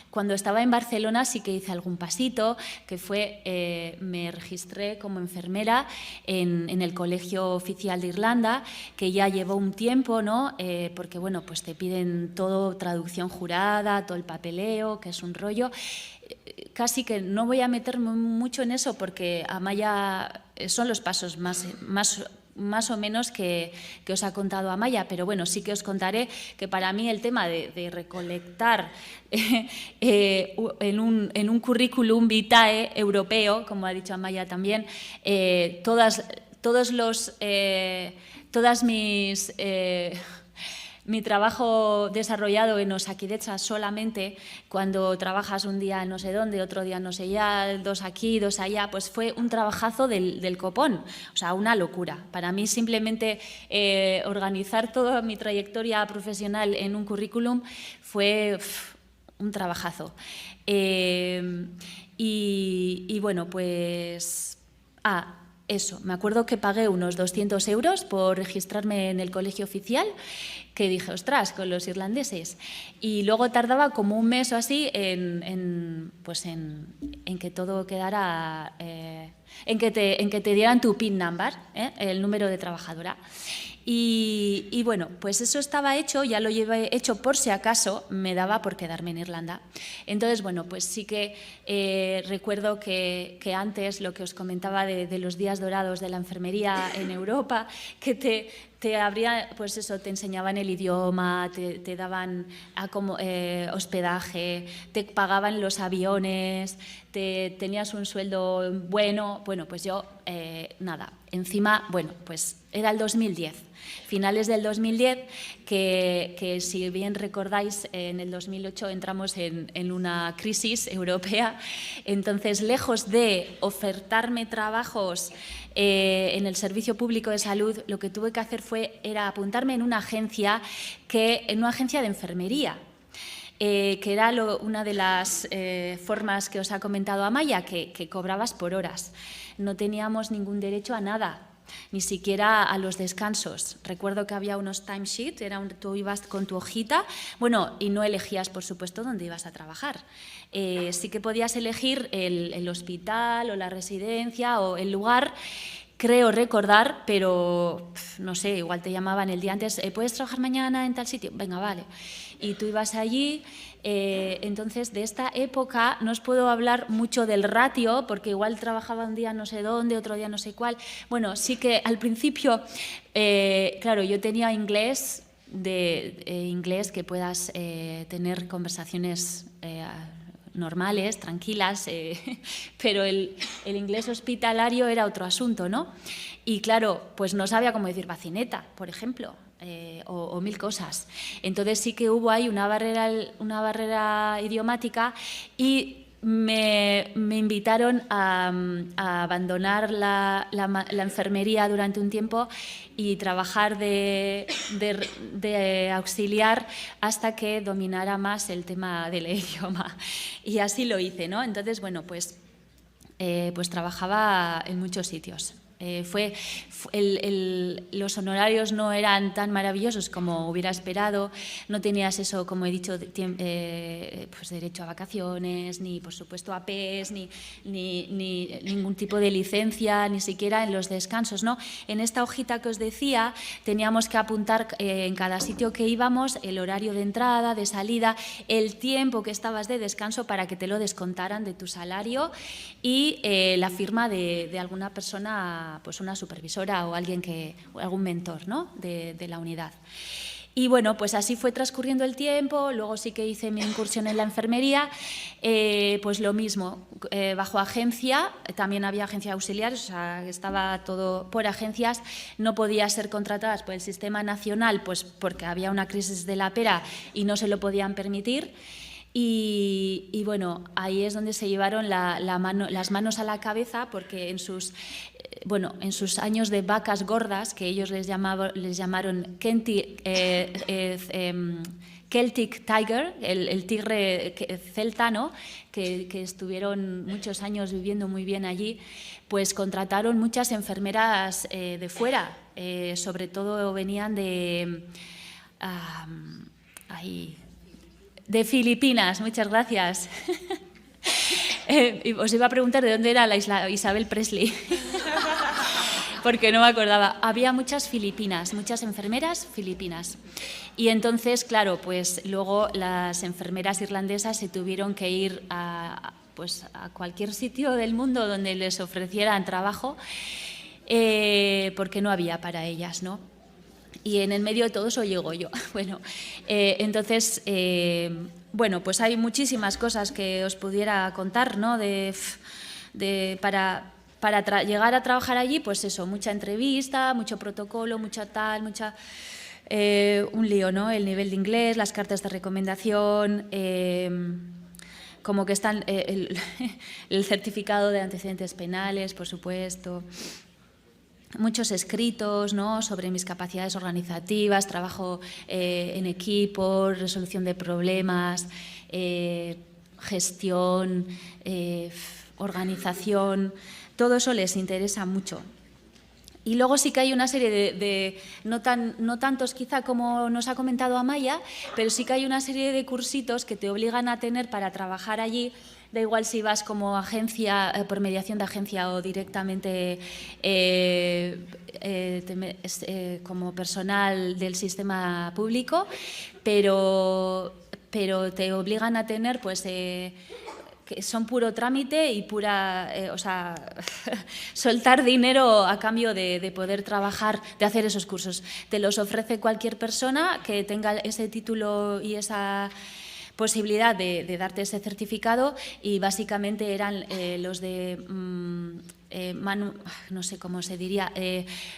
Cuando estaba en Barcelona sí que hice algún pasito, que fue, me registré como enfermera en el Colegio Oficial de Irlanda, que ya llevó un tiempo, ¿no? Porque, bueno, pues te piden todo, traducción jurada, todo el papeleo, que es un rollo. Casi que no voy a meterme mucho en eso porque Amaya son los pasos más o menos que os ha contado Amaya, pero bueno, sí que os contaré que para mí el tema de recolectar en un currículum vitae europeo, como ha dicho Amaya también, mi trabajo desarrollado en Osakidetza solamente, cuando trabajas un día no sé dónde, otro día no sé ya, 2 aquí, 2 allá, pues fue un trabajazo del copón, o sea, una locura. Para mí simplemente organizar toda mi trayectoria profesional en un currículum fue un trabajazo. Y bueno, pues... eso, me acuerdo que pagué unos 200 euros por registrarme en el colegio oficial, que dije, ostras, con los irlandeses. Y luego tardaba como un mes o así en que todo quedara, en que te dieran tu PIN number, el número de trabajadora. Y bueno, pues eso estaba hecho, ya lo llevé hecho por si acaso me daba por quedarme en Irlanda. Entonces, bueno, pues sí que recuerdo que antes lo que os comentaba de los días dorados de la enfermería en Europa, que te abría, pues eso, te enseñaban el idioma, te daban hospedaje, te pagaban los aviones, tenías un sueldo bueno, pues yo, nada, encima, bueno, pues era el 2010. Finales del 2010, que si bien recordáis, en el 2008 entramos en una crisis europea, entonces lejos de ofertarme trabajos en el Servicio Público de Salud, lo que tuve que hacer era apuntarme en una agencia de enfermería. Que era una de las formas que os ha comentado Amaya, que cobrabas por horas. No teníamos ningún derecho a nada, ni siquiera a los descansos. Recuerdo que había unos timesheets, tú ibas con tu hojita, bueno, y no elegías, por supuesto, dónde ibas a trabajar. Sí que podías elegir el hospital o la residencia o el lugar, creo recordar, pero no sé, igual te llamaban el día antes, ¿puedes trabajar mañana en tal sitio? Venga, vale. Y tú ibas allí. Entonces, de esta época no os puedo hablar mucho del ratio, porque igual trabajaba un día no sé dónde, otro día no sé cuál. Bueno, sí que al principio, claro, yo tenía inglés, inglés que puedas tener conversaciones normales, tranquilas, pero el inglés hospitalario era otro asunto, ¿no? Y claro, pues no sabía cómo decir vacineta, por ejemplo. O mil cosas. Entonces sí que hubo ahí una barrera idiomática y me invitaron a abandonar la enfermería durante un tiempo y trabajar de auxiliar hasta que dominara más el tema del idioma. Y así lo hice, ¿no? Entonces, bueno, pues trabajaba en muchos sitios. Los honorarios no eran tan maravillosos como hubiera esperado, no tenías eso, como he dicho, pues derecho a vacaciones, ni por supuesto a PES, ni ningún tipo de licencia, ni siquiera en los descansos, ¿no? En esta hojita que os decía teníamos que apuntar en cada sitio que íbamos el horario de entrada, de salida, el tiempo que estabas de descanso para que te lo descontaran de tu salario y la firma de alguna persona, pues una supervisora o algún mentor, ¿no? de la unidad. Y bueno, pues así fue transcurriendo el tiempo, luego sí que hice mi incursión en la enfermería, pues lo mismo, bajo agencia, también había agencia auxiliar, o sea, estaba todo por agencias, no podía ser contratadas por el sistema nacional, pues porque había una crisis de la pera y no se lo podían permitir. Y bueno, ahí es donde se llevaron las manos a la cabeza, porque en sus años de vacas gordas, que ellos les llamaron Celtic Tiger, el tigre celta, ¿no? que estuvieron muchos años viviendo muy bien allí, pues contrataron muchas enfermeras de fuera, sobre todo venían de Filipinas. Muchas gracias. Os iba a preguntar de dónde era la isla Isabel Presley, porque no me acordaba. Había muchas filipinas, muchas enfermeras filipinas. Y entonces, claro, pues luego las enfermeras irlandesas se tuvieron que ir a cualquier sitio del mundo donde les ofrecieran trabajo, porque no había para ellas, ¿no? Y en el medio de todo eso llego yo. Bueno, entonces, pues hay muchísimas cosas que os pudiera contar, ¿no? Para llegar a trabajar allí, pues eso, mucha entrevista, mucho protocolo, un lío, ¿no? El nivel de inglés, las cartas de recomendación, como que están el certificado de antecedentes penales, por supuesto. Muchos escritos, ¿no? Sobre mis capacidades organizativas, trabajo en equipo, resolución de problemas, gestión, organización, todo eso les interesa mucho. Y luego sí que hay una serie de no tantos quizá como nos ha comentado Amaya, pero sí que hay una serie de cursitos que te obligan a tener para trabajar allí. Da igual si vas como agencia, por mediación de agencia o directamente como personal del sistema público, pero te obligan a tener pues que son puro trámite y pura, soltar dinero a cambio de poder trabajar, de hacer esos cursos. Te los ofrece cualquier persona que tenga ese título y esa posibilidad de darte ese certificado, y básicamente eran los de no sé cómo se diría,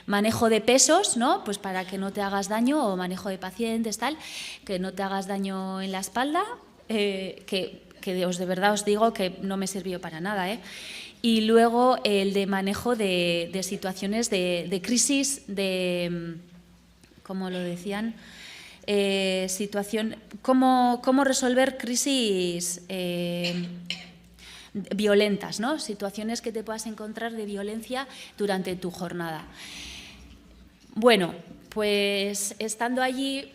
manejo de pesos, ¿no? Pues para que no te hagas daño, o manejo de pacientes, tal, que no te hagas daño en la espalda, que de verdad os digo que no me sirvió para nada, Y luego el de manejo de situaciones de crisis, ¿cómo lo decían? Cómo resolver crisis violentas, ¿no? Situaciones que te puedas encontrar de violencia durante tu jornada. Bueno, pues estando allí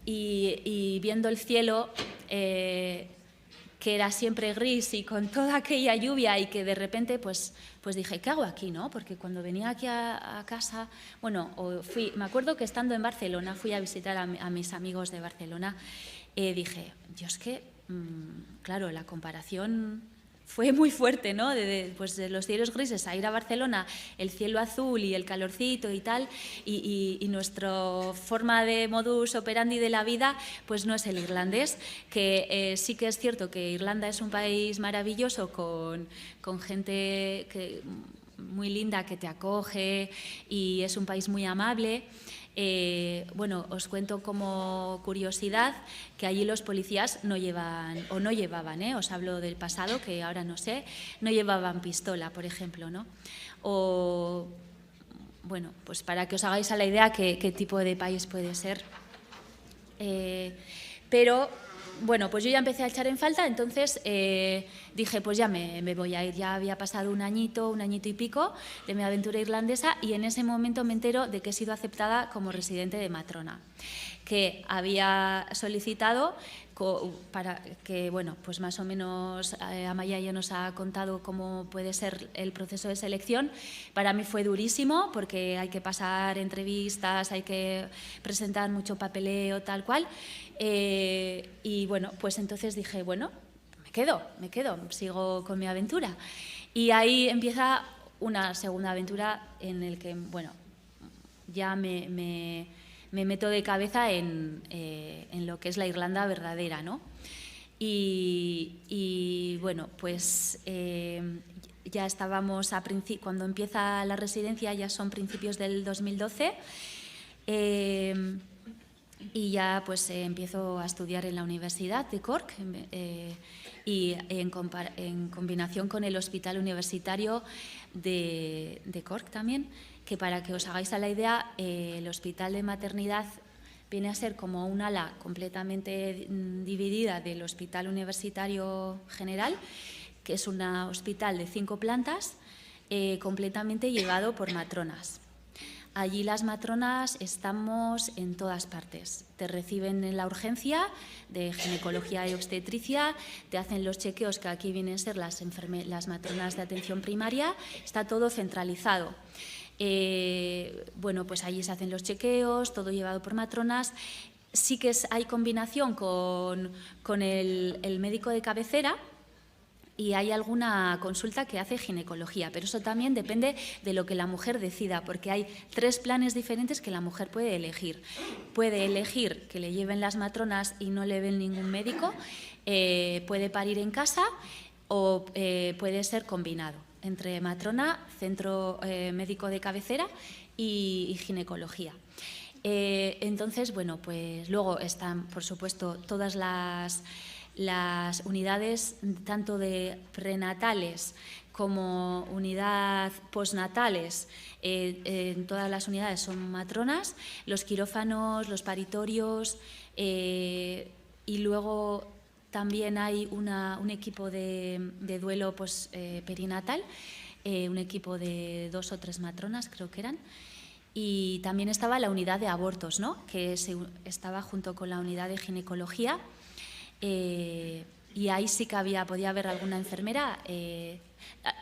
y viendo el cielo, que era siempre gris y con toda aquella lluvia, y que de repente pues dije, ¿qué hago aquí, no? Porque cuando venía aquí a casa, me acuerdo que estando en Barcelona, fui a visitar a mis amigos de Barcelona, dije, yo es que, claro, la comparación fue muy fuerte, ¿no? De los cielos grises a ir a Barcelona, el cielo azul y el calorcito y tal, y nuestra forma de modus operandi de la vida, pues no es el irlandés, que sí que es cierto que Irlanda es un país maravilloso con gente muy linda que te acoge, y es un país muy amable. Os cuento como curiosidad que allí los policías no llevaban, os hablo del pasado, que ahora no sé, no llevaban pistola, por ejemplo, ¿no? O, pues para que os hagáis a la idea qué tipo de país puede ser. Pero bueno, pues yo ya empecé a echar en falta, entonces dije, pues ya me voy a ir. Ya había pasado un añito y pico de mi aventura irlandesa y en ese momento me entero de que he sido aceptada como residente de matrona, que había solicitado para que, bueno, pues más o menos Amaya ya nos ha contado cómo puede ser el proceso de selección. Para mí fue durísimo porque hay que pasar entrevistas, hay que presentar mucho papeleo, tal cual. Y bueno, pues entonces dije, bueno, me quedo, sigo con mi aventura. Y ahí empieza una segunda aventura en el que, bueno, ya me meto de cabeza en lo que es la Irlanda verdadera, ¿no? Y bueno, pues ya estábamos cuando empieza la residencia, ya son principios del 2012, y ya pues empiezo a estudiar en la Universidad de Cork y en combinación con el Hospital Universitario de Cork también, que para que os hagáis a la idea, el hospital de maternidad viene a ser como un ala completamente dividida del Hospital Universitario General, que es un hospital de 5 plantas, completamente llevado por matronas. Allí las matronas estamos en todas partes. Te reciben en la urgencia de ginecología y obstetricia, te hacen los chequeos, que aquí vienen a ser las matronas de atención primaria, está todo centralizado. Bueno, pues allí se hacen los chequeos, todo llevado por matronas. Sí que hay combinación con el médico de cabecera, y hay alguna consulta que hace ginecología, pero eso también depende de lo que la mujer decida, porque hay 3 planes diferentes que la mujer puede elegir. Puede elegir que le lleven las matronas y no le ven ningún médico, puede parir en casa o puede ser combinado entre matrona, centro médico de cabecera y ginecología. Entonces, bueno, pues luego están, por supuesto, todas las unidades, tanto de prenatales como unidad postnatales, en todas las unidades son matronas, los quirófanos, los paritorios, y luego también hay un equipo de duelo perinatal, un equipo de 2 o 3 matronas, creo que eran. Y también estaba la unidad de abortos, ¿no?, que estaba junto con la unidad de ginecología. Y ahí sí que podía haber alguna enfermera.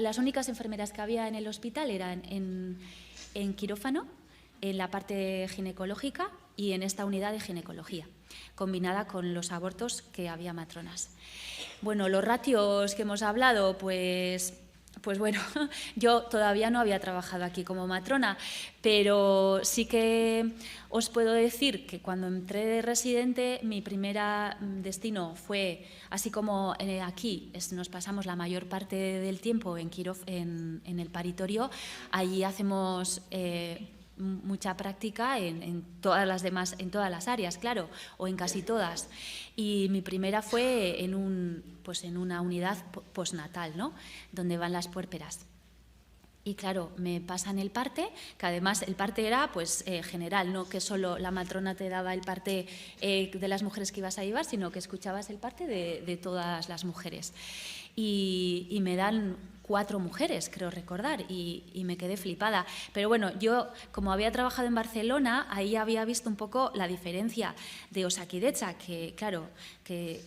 Las únicas enfermeras que había en el hospital eran en quirófano, en la parte ginecológica y en esta unidad de ginecología, combinada con los abortos, que había matronas. Bueno, los ratios que hemos hablado, pues bueno, yo todavía no había trabajado aquí como matrona, pero sí que os puedo decir que cuando entré de residente, mi primer destino fue, así como aquí nos pasamos la mayor parte del tiempo en el paritorio, allí hacemos mucha práctica en todas las áreas, claro, o en casi todas. Y mi primera fue en una unidad postnatal, ¿no?, donde van las puérperas. Y claro, me pasan el parte, que además el parte era general, no que solo la matrona te daba el parte de las mujeres que ibas a llevar, sino que escuchabas el parte de todas las mujeres. Y me dan 4 mujeres, creo recordar, y me quedé flipada. Pero bueno, yo, como había trabajado en Barcelona, ahí había visto un poco la diferencia de Osakidetza, que claro, que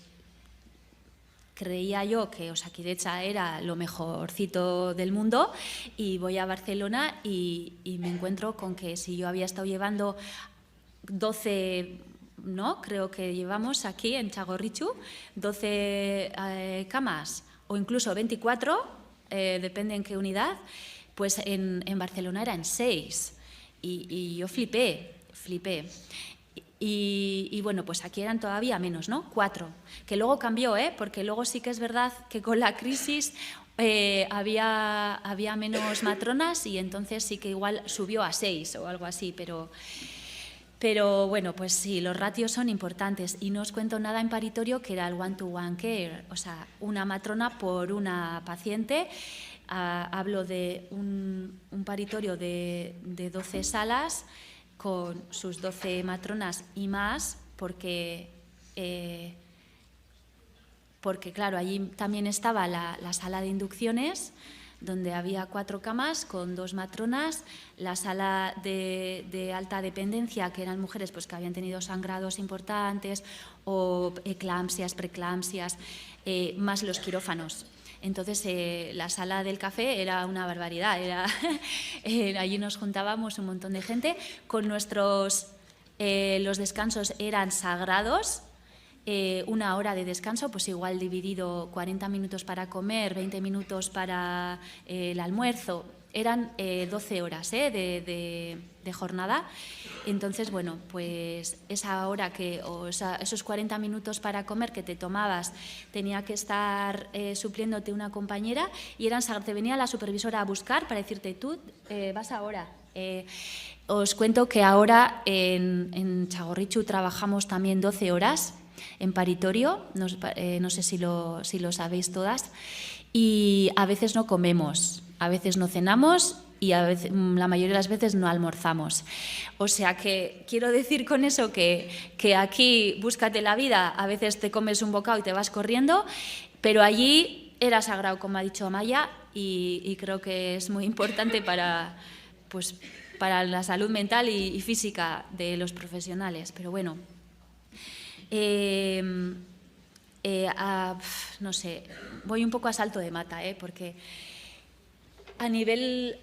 creía yo que Osakidetza era lo mejorcito del mundo, y voy a Barcelona y me encuentro con que si yo había estado llevando 12, ¿no?, creo que llevamos aquí en Txagorritxu, 12 camas o incluso 24, depende en qué unidad, pues en Barcelona eran 6 y yo flipé. Y bueno, pues aquí eran todavía menos, ¿no?, 4, que luego cambió, porque luego sí que es verdad que con la crisis había menos matronas y entonces sí que igual subió a 6 o algo así, pero bueno, pues sí, los ratios son importantes y no os cuento nada en paritorio, que era el one-to-one care, o sea, una matrona por una paciente. Hablo de un paritorio de 12 salas con sus 12 matronas y más, porque porque claro, allí también estaba la sala de inducciones, donde había 4 camas con 2 matronas, la sala de alta dependencia, que eran mujeres pues, que habían tenido sangrados importantes o eclampsias, preeclampsias, más los quirófanos. Entonces, la sala del café era una barbaridad. Allí nos juntábamos un montón de gente. Con los descansos eran sagrados. 1 hora de descanso, pues igual dividido 40 minutos para comer, 20 minutos para el almuerzo. Eran 12 horas de jornada. Entonces, bueno, pues esa hora esos 40 minutos para comer que te tomabas, tenía que estar supliéndote una compañera y te venía la supervisora a buscar para decirte, tú vas ahora. Os cuento que ahora en Txagorritxu trabajamos también 12 horas en paritorio, no sé si lo sabéis todas, y a veces no comemos, a veces no cenamos y la mayoría de las veces no almorzamos. O sea que quiero decir con eso que aquí búscate la vida, a veces te comes un bocado y te vas corriendo, pero allí era sagrado, como ha dicho Amaia, y creo que es muy importante para la salud mental y física de los profesionales. Pero bueno, no sé, voy un poco a salto de mata, porque a nivel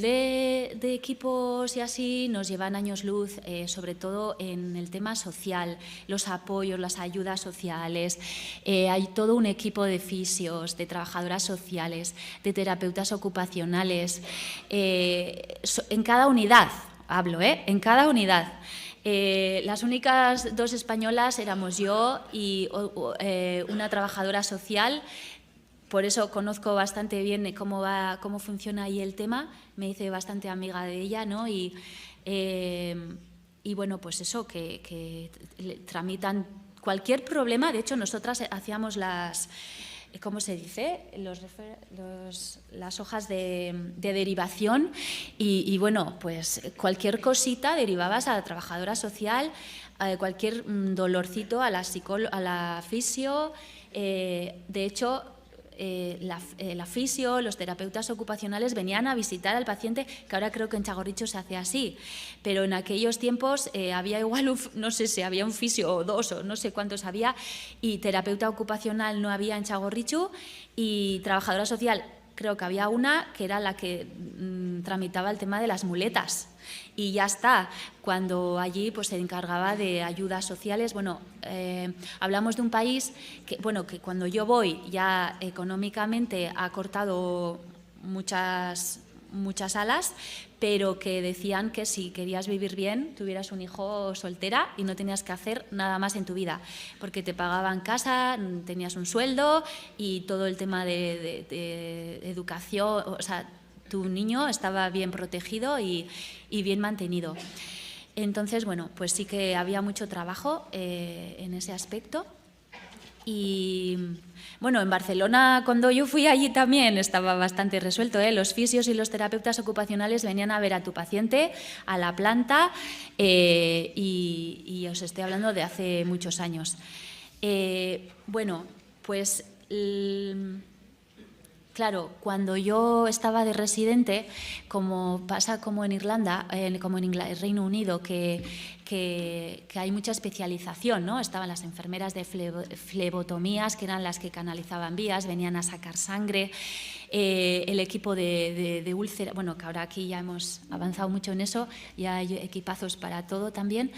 de equipos y así nos llevan años luz, sobre todo en el tema social, los apoyos, las ayudas sociales. Hay todo un equipo de fisios, de trabajadoras sociales, de terapeutas ocupacionales, en cada unidad, hablo, en cada unidad. Las únicas 2 españolas éramos yo y una trabajadora social. Por eso conozco bastante bien cómo funciona ahí el tema. Me hice bastante amiga de ella, ¿no? Y bueno, pues eso, que tramitan cualquier problema. De hecho, nosotras hacíamos ¿cómo se dice? Las hojas de derivación y bueno, pues cualquier cosita derivabas a la trabajadora social, cualquier dolorcito a la fisio. De hecho, la fisio, los terapeutas ocupacionales venían a visitar al paciente, que ahora creo que en Txagorritxu se hace así, pero en aquellos tiempos había igual, no sé si había un fisio o 2 o no sé cuántos había, y terapeuta ocupacional no había en Txagorritxu, y trabajadora social creo que había una que era la que tramitaba el tema de las muletas. Y ya está, cuando allí pues, se encargaba de ayudas sociales. Bueno, hablamos de un país que cuando yo voy ya económicamente ha cortado muchas alas, pero que decían que si querías vivir bien, tuvieras un hijo soltera y no tenías que hacer nada más en tu vida, porque te pagaban casa, tenías un sueldo y todo el tema de educación, o sea, tu niño estaba bien protegido y bien mantenido. Entonces, bueno, pues sí que había mucho trabajo en ese aspecto. Y bueno, en Barcelona, cuando yo fui allí también estaba bastante resuelto, Los fisios y los terapeutas ocupacionales venían a ver a tu paciente a la planta y os estoy hablando de hace muchos años. Bueno, pues claro, cuando yo estaba de residente, como pasa como en Irlanda, como en el Reino Unido, que hay mucha especialización, ¿no? Estaban las enfermeras de flebotomías, que eran las que canalizaban vías, venían a sacar sangre, el equipo de úlcera, bueno, que ahora aquí ya hemos avanzado mucho en eso, ya hay equipazos para todo también.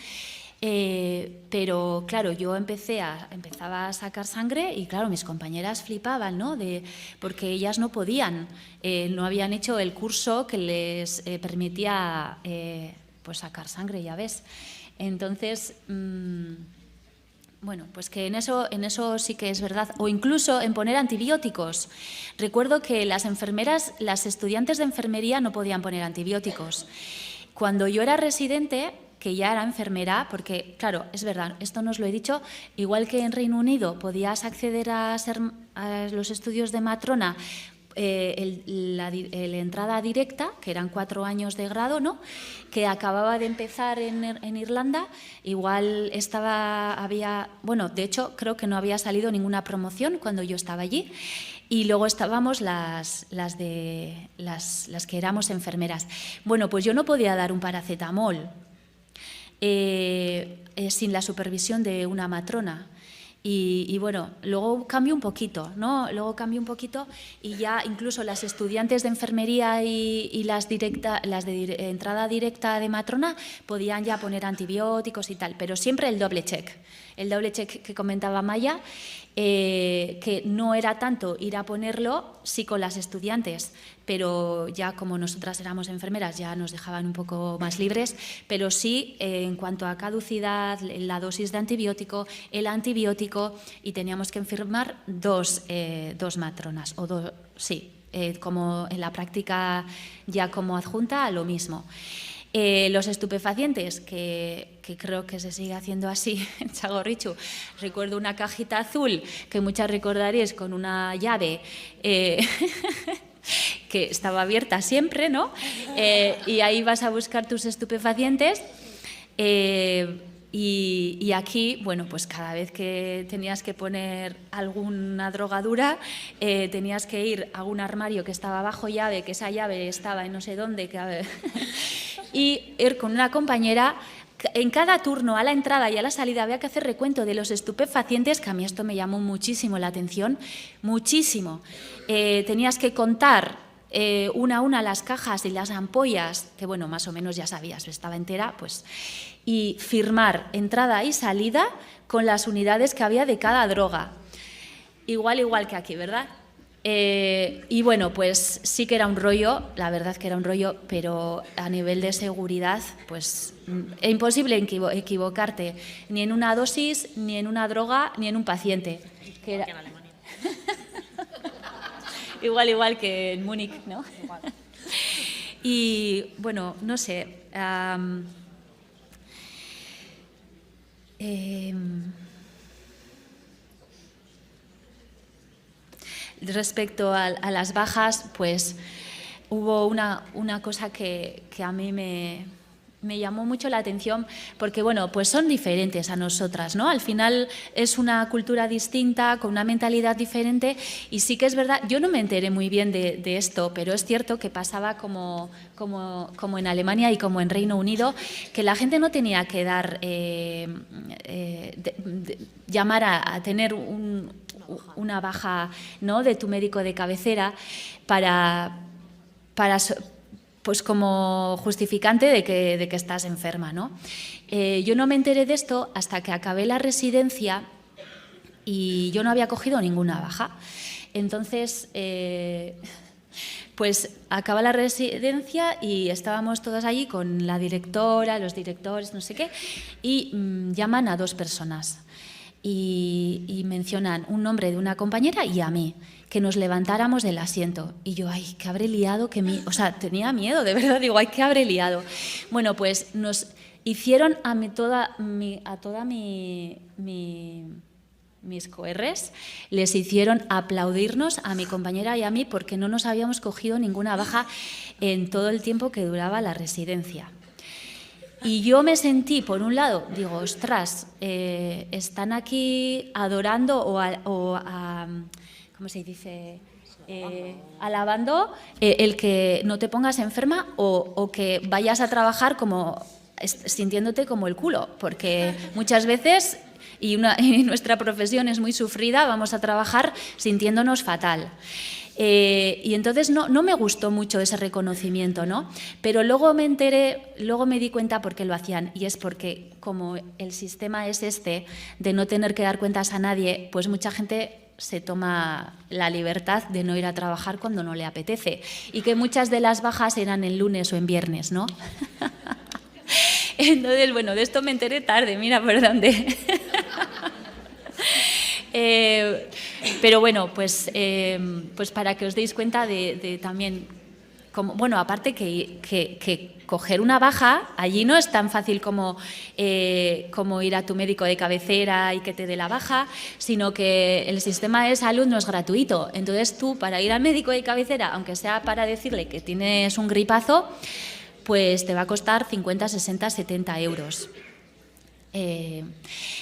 Pero claro, yo empezaba a sacar sangre y claro, mis compañeras flipaban, ¿no? Porque ellas no podían, no habían hecho el curso que les permitía pues sacar sangre, ya ves. Entonces, bueno, pues que en eso sí que es verdad. O incluso en poner antibióticos. Recuerdo que las estudiantes de enfermería no podían poner antibióticos. Cuando yo era residente, que ya era enfermera, porque, claro, es verdad, esto no os lo he dicho, igual que en Reino Unido podías acceder a los estudios de matrona la entrada directa, que eran 4 años de grado, ¿no?, que acababa de empezar en Irlanda. Igual bueno, de hecho, creo que no había salido ninguna promoción cuando yo estaba allí. Y luego estábamos las que éramos enfermeras. Bueno, pues yo no podía dar un paracetamol sin la supervisión de una matrona. Y bueno, luego cambió un poquito, ¿no? Y ya incluso las estudiantes de enfermería y las de entrada directa de matrona podían ya poner antibióticos y tal, pero siempre el doble check que comentaba Maya, que no era tanto ir a ponerlo sí con las estudiantes, pero ya como nosotras éramos enfermeras ya nos dejaban un poco más libres, pero sí en cuanto a caducidad, la dosis de antibiótico, el antibiótico, y teníamos que firmar dos matronas, como en la práctica ya como adjunta, lo mismo. Los estupefacientes, que creo que se sigue haciendo así en Txagorritxu. Recuerdo una cajita azul que muchas recordaréis con una llave que estaba abierta siempre, ¿no? Y ahí vas a buscar tus estupefacientes. Y aquí, bueno, pues cada vez que tenías que poner alguna drogadura, tenías que ir a un armario que estaba bajo llave, que esa llave estaba en no sé dónde, y ir con una compañera. En cada turno, a la entrada y a la salida, había que hacer recuento de los estupefacientes, que a mí esto me llamó muchísimo la atención, muchísimo. Tenías que contar una a una las cajas y las ampollas, que bueno, más o menos ya sabías, estaba entera, pues, y firmar entrada y salida con las unidades que había de cada droga. Igual que aquí, ¿verdad? Y bueno, pues sí que era un rollo, la verdad que era un rollo, pero a nivel de seguridad, pues es imposible equivocarte ni en una dosis, ni en una droga, ni en un paciente. Que era... igual que en Múnich, ¿no? Y bueno, no sé. Respecto a las bajas, pues hubo una cosa que a mí me llamó mucho la atención, porque bueno, pues son diferentes a nosotras, ¿no? Al final es una cultura distinta, con una mentalidad diferente, y sí que es verdad, yo no me enteré muy bien de esto, pero es cierto que pasaba como en Alemania y como en Reino Unido, que la gente no tenía que llamar a tener una baja, ¿no?, de tu médico de cabecera para pues como justificante de que estás enferma, ¿no? Yo no me enteré de esto hasta que acabé la residencia y yo no había cogido ninguna baja. Entonces, pues acaba la residencia y estábamos todos allí con la directora, los directores, no sé qué, y llaman a 2 personas. Y mencionan un nombre de una compañera y a mí, que nos levantáramos del asiento. Y yo, ay, ¿qué habré liado? O sea, tenía miedo, de verdad, digo, ay, ¿qué habré liado? Bueno, pues nos hicieron a toda mis coerres, les hicieron aplaudirnos a mi compañera y a mí porque no nos habíamos cogido ninguna baja en todo el tiempo que duraba la residencia. Y yo me sentí, por un lado, digo, ostras, están aquí adorando ¿cómo se dice? Alabando el que no te pongas enferma o que vayas a trabajar como sintiéndote como el culo, porque muchas veces, y nuestra profesión es muy sufrida, vamos a trabajar sintiéndonos fatal. Y entonces no me gustó mucho ese reconocimiento, ¿no? Pero luego me di cuenta por qué lo hacían, y es porque como el sistema es de no tener que dar cuentas a nadie, pues mucha gente se toma la libertad de no ir a trabajar cuando no le apetece, y que muchas de las bajas eran el lunes o en viernes, ¿no? Entonces, bueno, de esto me enteré tarde, mira por dónde. Pero bueno, pues para que os deis cuenta de también bueno, aparte que coger una baja allí no es tan fácil como ir a tu médico de cabecera y que te dé la baja, sino que el sistema de salud no es gratuito. Entonces tú, para ir al médico de cabecera, aunque sea para decirle que tienes un gripazo, pues te va a costar 50, 60, 70 euros.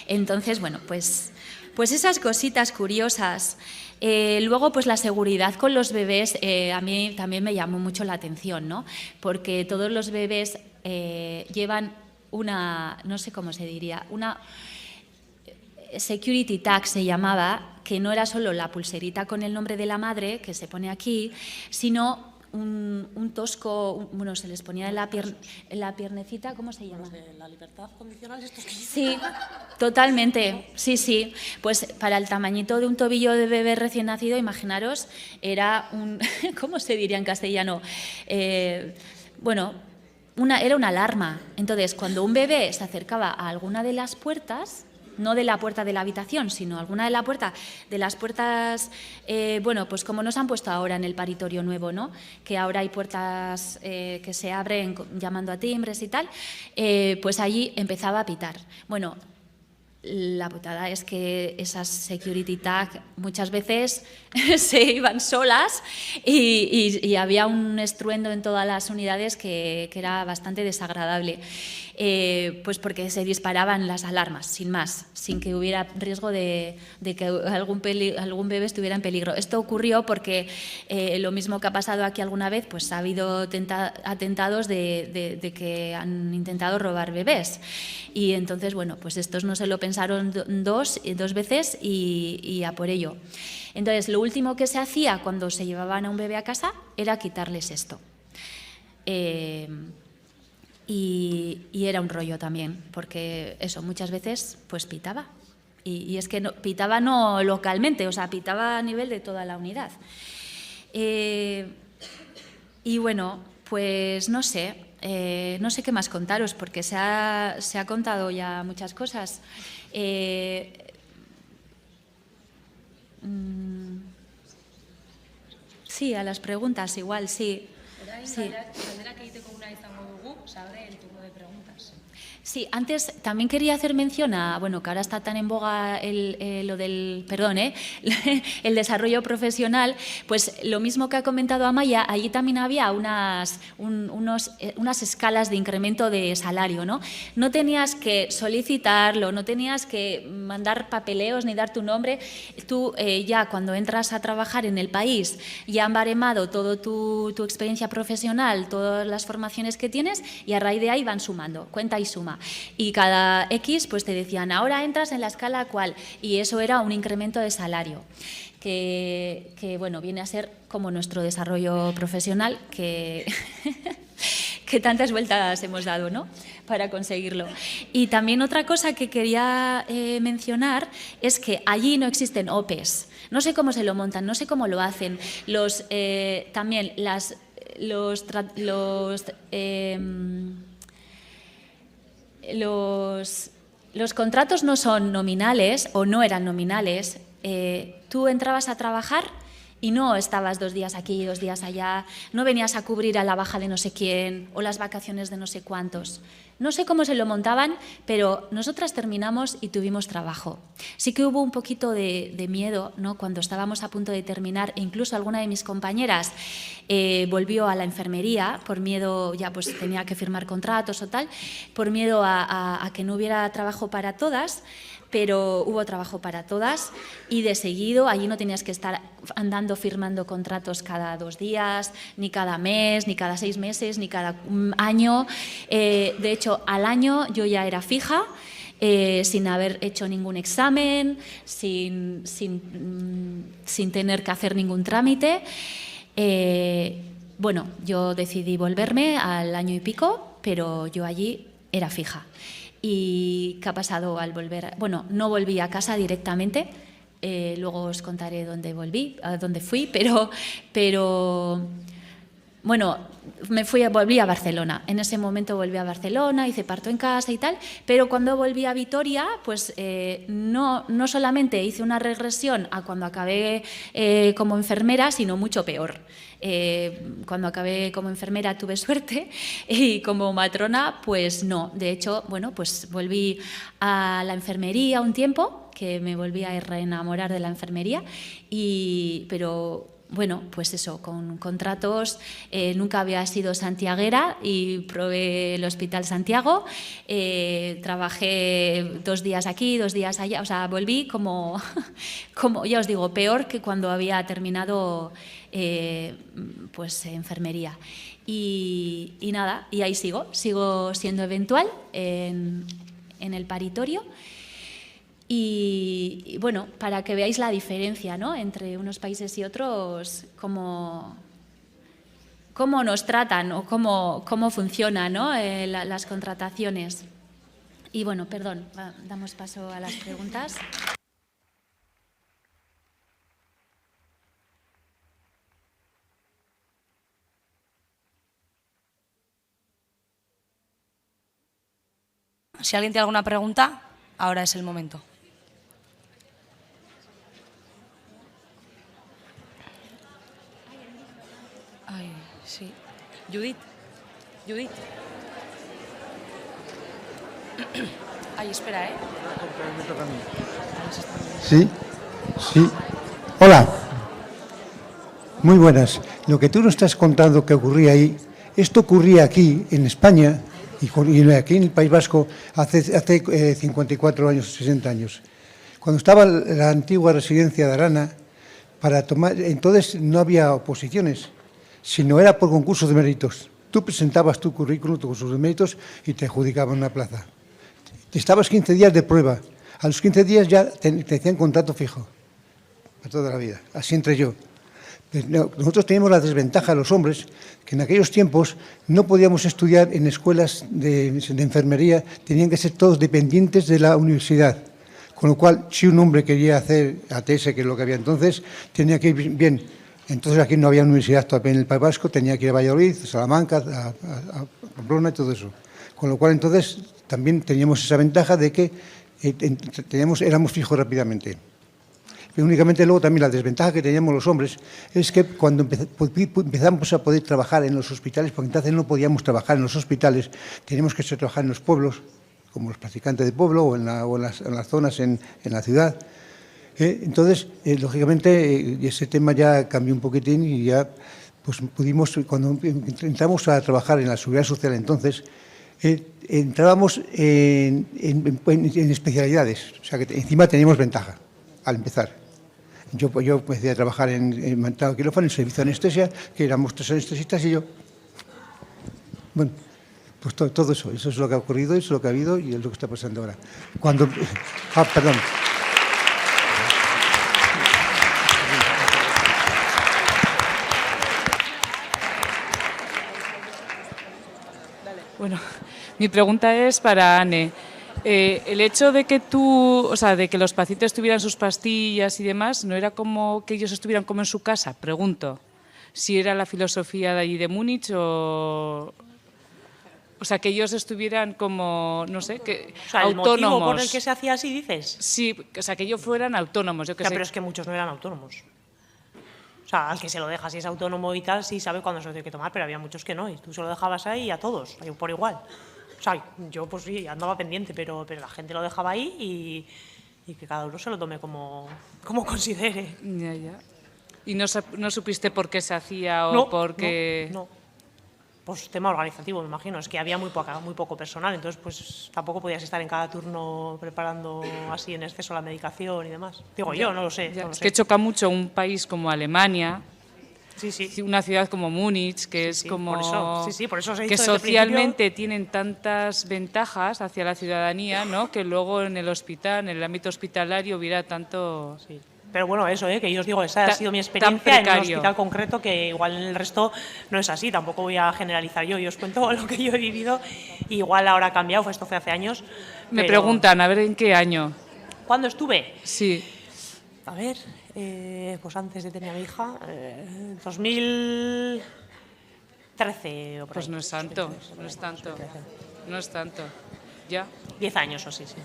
Entonces, bueno, pues esas cositas curiosas. Luego, pues la seguridad con los bebés a mí también me llamó mucho la atención, ¿no? Porque todos los bebés llevan una, no sé cómo se diría, una security tag se llamaba, que no era solo la pulserita con el nombre de la madre que se pone aquí, sino un tosco, bueno, se les ponía en la piernecita, ¿cómo se llama? Los de la libertad condicional, estos que... Sí, totalmente, sí. Pues para el tamañito de un tobillo de bebé recién nacido, imaginaros, era un, ¿cómo se diría en castellano? Bueno, era una alarma. Entonces, cuando un bebé se acercaba a alguna de las puertas, no de la puerta de la habitación, sino alguna de las puertas, bueno, pues como nos han puesto ahora en el paritorio nuevo, ¿no? Que ahora hay puertas que se abren llamando a timbres y tal, pues allí empezaba a pitar. Bueno, la putada es que esas security tag muchas veces se iban solas y había un estruendo en todas las unidades que era bastante desagradable. Pues porque se disparaban las alarmas, sin más, sin que hubiera riesgo de que algún bebé estuviera en peligro. Esto ocurrió porque lo mismo que ha pasado aquí alguna vez, pues ha habido atentados de que han intentado robar bebés. Y entonces, bueno, pues estos no se lo pensaron dos veces y a por ello. Entonces, lo último que se hacía cuando se llevaban a un bebé a casa era quitarles esto. Y era un rollo también, porque eso, muchas veces pues pitaba. Y es que pitaba no localmente, o sea, pitaba a nivel de toda la unidad. Y bueno, pues no sé qué más contaros, porque se ha contado ya muchas cosas. Sí, a las preguntas igual, sí. Sí. Galdera que egiteko una izango dugu, se abre el turno de preguntas. Sí, antes también quería hacer mención a, bueno, que ahora está tan en boga lo del, perdón, el desarrollo profesional, pues lo mismo que ha comentado Amaya, allí también había unas escalas de incremento de salario, ¿no? No tenías que solicitarlo, no tenías que mandar papeleos ni dar tu nombre, tú ya cuando entras a trabajar en el país ya han baremado toda tu experiencia profesional, todas las formaciones que tienes y a raíz de ahí van sumando, cuenta y suma. Y cada X pues te decían, ahora entras en la escala cual, y eso era un incremento de salario, que bueno, viene a ser como nuestro desarrollo profesional, que tantas vueltas hemos dado, ¿no?, para conseguirlo. Y también otra cosa que quería mencionar es que allí no existen OPEs. No sé cómo se lo montan, no sé cómo lo hacen. También los contratos no son nominales o no eran nominales. Tú entrabas a trabajar y no estabas 2 días aquí y 2 días allá, no venías a cubrir a la baja de no sé quién o las vacaciones de no sé cuántos. No sé cómo se lo montaban, pero nosotras terminamos y tuvimos trabajo. Sí que hubo un poquito de miedo, ¿no?, cuando estábamos a punto de terminar, e incluso alguna de mis compañeras volvió a la enfermería por miedo, ya pues tenía que firmar contratos o tal, por miedo a que no hubiera trabajo para todas, pero hubo trabajo para todas y de seguido allí no tenías que estar andando firmando contratos cada 2 días, ni cada mes, ni cada 6 meses, ni cada año. De hecho, al año yo ya era fija, sin haber hecho ningún examen, sin tener que hacer ningún trámite. Bueno, yo decidí volverme al año y pico, pero yo allí era fija. ¿Y qué ha pasado al volver? Bueno, no volví a casa directamente, luego os contaré dónde volví, a dónde fui, pero Bueno, volví a Barcelona. En ese momento volví a Barcelona, hice parto en casa y tal, pero cuando volví a Vitoria, pues no solamente hice una regresión a cuando acabé como enfermera, sino mucho peor. Cuando acabé como enfermera tuve suerte y como matrona, pues no. De hecho, bueno, pues volví a la enfermería un tiempo, que me volví a reenamorar de la enfermería, pero bueno, pues eso, con contratos, nunca había sido santiaguera y probé el Hospital Santiago, trabajé 2 días aquí, 2 días allá, o sea, volví como ya os digo, peor que cuando había terminado pues enfermería. Y nada, y ahí sigo siendo eventual en el paritorio. Y bueno, para que veáis la diferencia, ¿no?, entre unos países y otros, cómo nos tratan o cómo funcionan, ¿no?, las contrataciones. Y bueno, perdón, damos paso a las preguntas. Si alguien tiene alguna pregunta, ahora es el momento. Ay, sí. Judith. Ay, espera, ¿eh? Sí. Hola. Muy buenas. Lo que tú nos estás contando que ocurría ahí, esto ocurría aquí, en España, y aquí en el País Vasco, hace 54 años, 60 años. Cuando estaba la antigua residencia de Arana, entonces no había oposiciones, sino era por concurso de méritos. Tú presentabas tu currículum, tu concurso de méritos, y te adjudicaban una plaza. Estabas 15 días de prueba. A los 15 días ya te hacían contrato fijo, a toda la vida. Así entré yo. Nosotros teníamos la desventaja, los hombres, que en aquellos tiempos no podíamos estudiar en escuelas de enfermería, tenían que ser todos dependientes de la universidad. Con lo cual, si un hombre quería hacer ATS, que es lo que había entonces, tenía que ir bien. Entonces aquí no había universidad todavía en el País Vasco, tenía que ir a Valladolid, a Salamanca, a Pamplona y todo eso. Con lo cual, entonces, también teníamos esa ventaja de que éramos fijos rápidamente. Y únicamente luego también la desventaja que teníamos los hombres es que cuando empezamos a poder trabajar en los hospitales, porque entonces no podíamos trabajar en los hospitales, teníamos que trabajar en los pueblos, como los practicantes de pueblo o en las zonas en la ciudad. Entonces, lógicamente, ese tema ya cambió un poquitín y ya pues pudimos, cuando entramos a trabajar en la Seguridad Social entonces, entrábamos en especialidades, o sea que encima teníamos ventaja al empezar. Yo empecé a trabajar en montado quirófano, en servicio de anestesia, que éramos 3 anestesistas y yo. Bueno, pues todo eso es lo que ha ocurrido, eso es lo que ha habido y es lo que está pasando ahora. Perdón. Bueno, mi pregunta es para Anne. El hecho de que de que los pacientes tuvieran sus pastillas y demás, ¿no era como que ellos estuvieran como en su casa? Pregunto. Si era la filosofía de allí de Múnich o sea, que ellos estuvieran como, no sé, que o sea, autónomos. ¿El motivo por el que se hacía así, dices? Sí, o sea, que ellos fueran autónomos. Yo que sé. Pero es que muchos no eran autónomos. O sea, al que se lo deja, si es autónomo y tal, sí sabe cuándo se lo tiene que tomar, pero había muchos que no, y tú se lo dejabas ahí a todos, por igual. O sea, yo pues sí, andaba pendiente, pero la gente lo dejaba ahí y que cada uno se lo tome como considere. Ya. ¿Y no supiste por qué se hacía o por qué...? No. Pues tema organizativo, me imagino. Es que había muy poco personal, entonces pues tampoco podías estar en cada turno preparando así en exceso la medicación y demás. Digo yo, no lo sé. Es que choca mucho un país como Alemania, sí. una ciudad como Múnich, que es como... Por eso os he dicho que desde el socialmente principio... tienen tantas ventajas hacia la ciudadanía, ¿no?, que luego en el hospital, en el ámbito hospitalario, hubiera tanto... Sí. Pero bueno, eso, que yo os digo, esa ha sido mi experiencia en un hospital concreto, que igual en el resto no es así, tampoco voy a generalizar yo os cuento lo que yo he vivido, igual ahora ha cambiado, esto fue hace años. Me preguntan, a ver en qué año. ¿Cuándo estuve? Sí. A ver, pues antes de tener a mi hija, 2000... 13 o por Pues ahí. no es tanto, no es tanto. No es tanto. Ya. 10 años o sí, sí.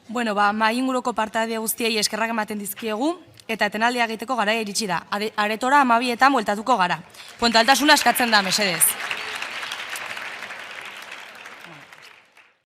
Bueno, mahai inguruko partaide guztiei eskerrak ematen dizkiegu, eta etenaldia egiteko garaia iritsi da. Aretora 12etan bueltatuko gara. Puntualtasuna eskatzen da, mesedez.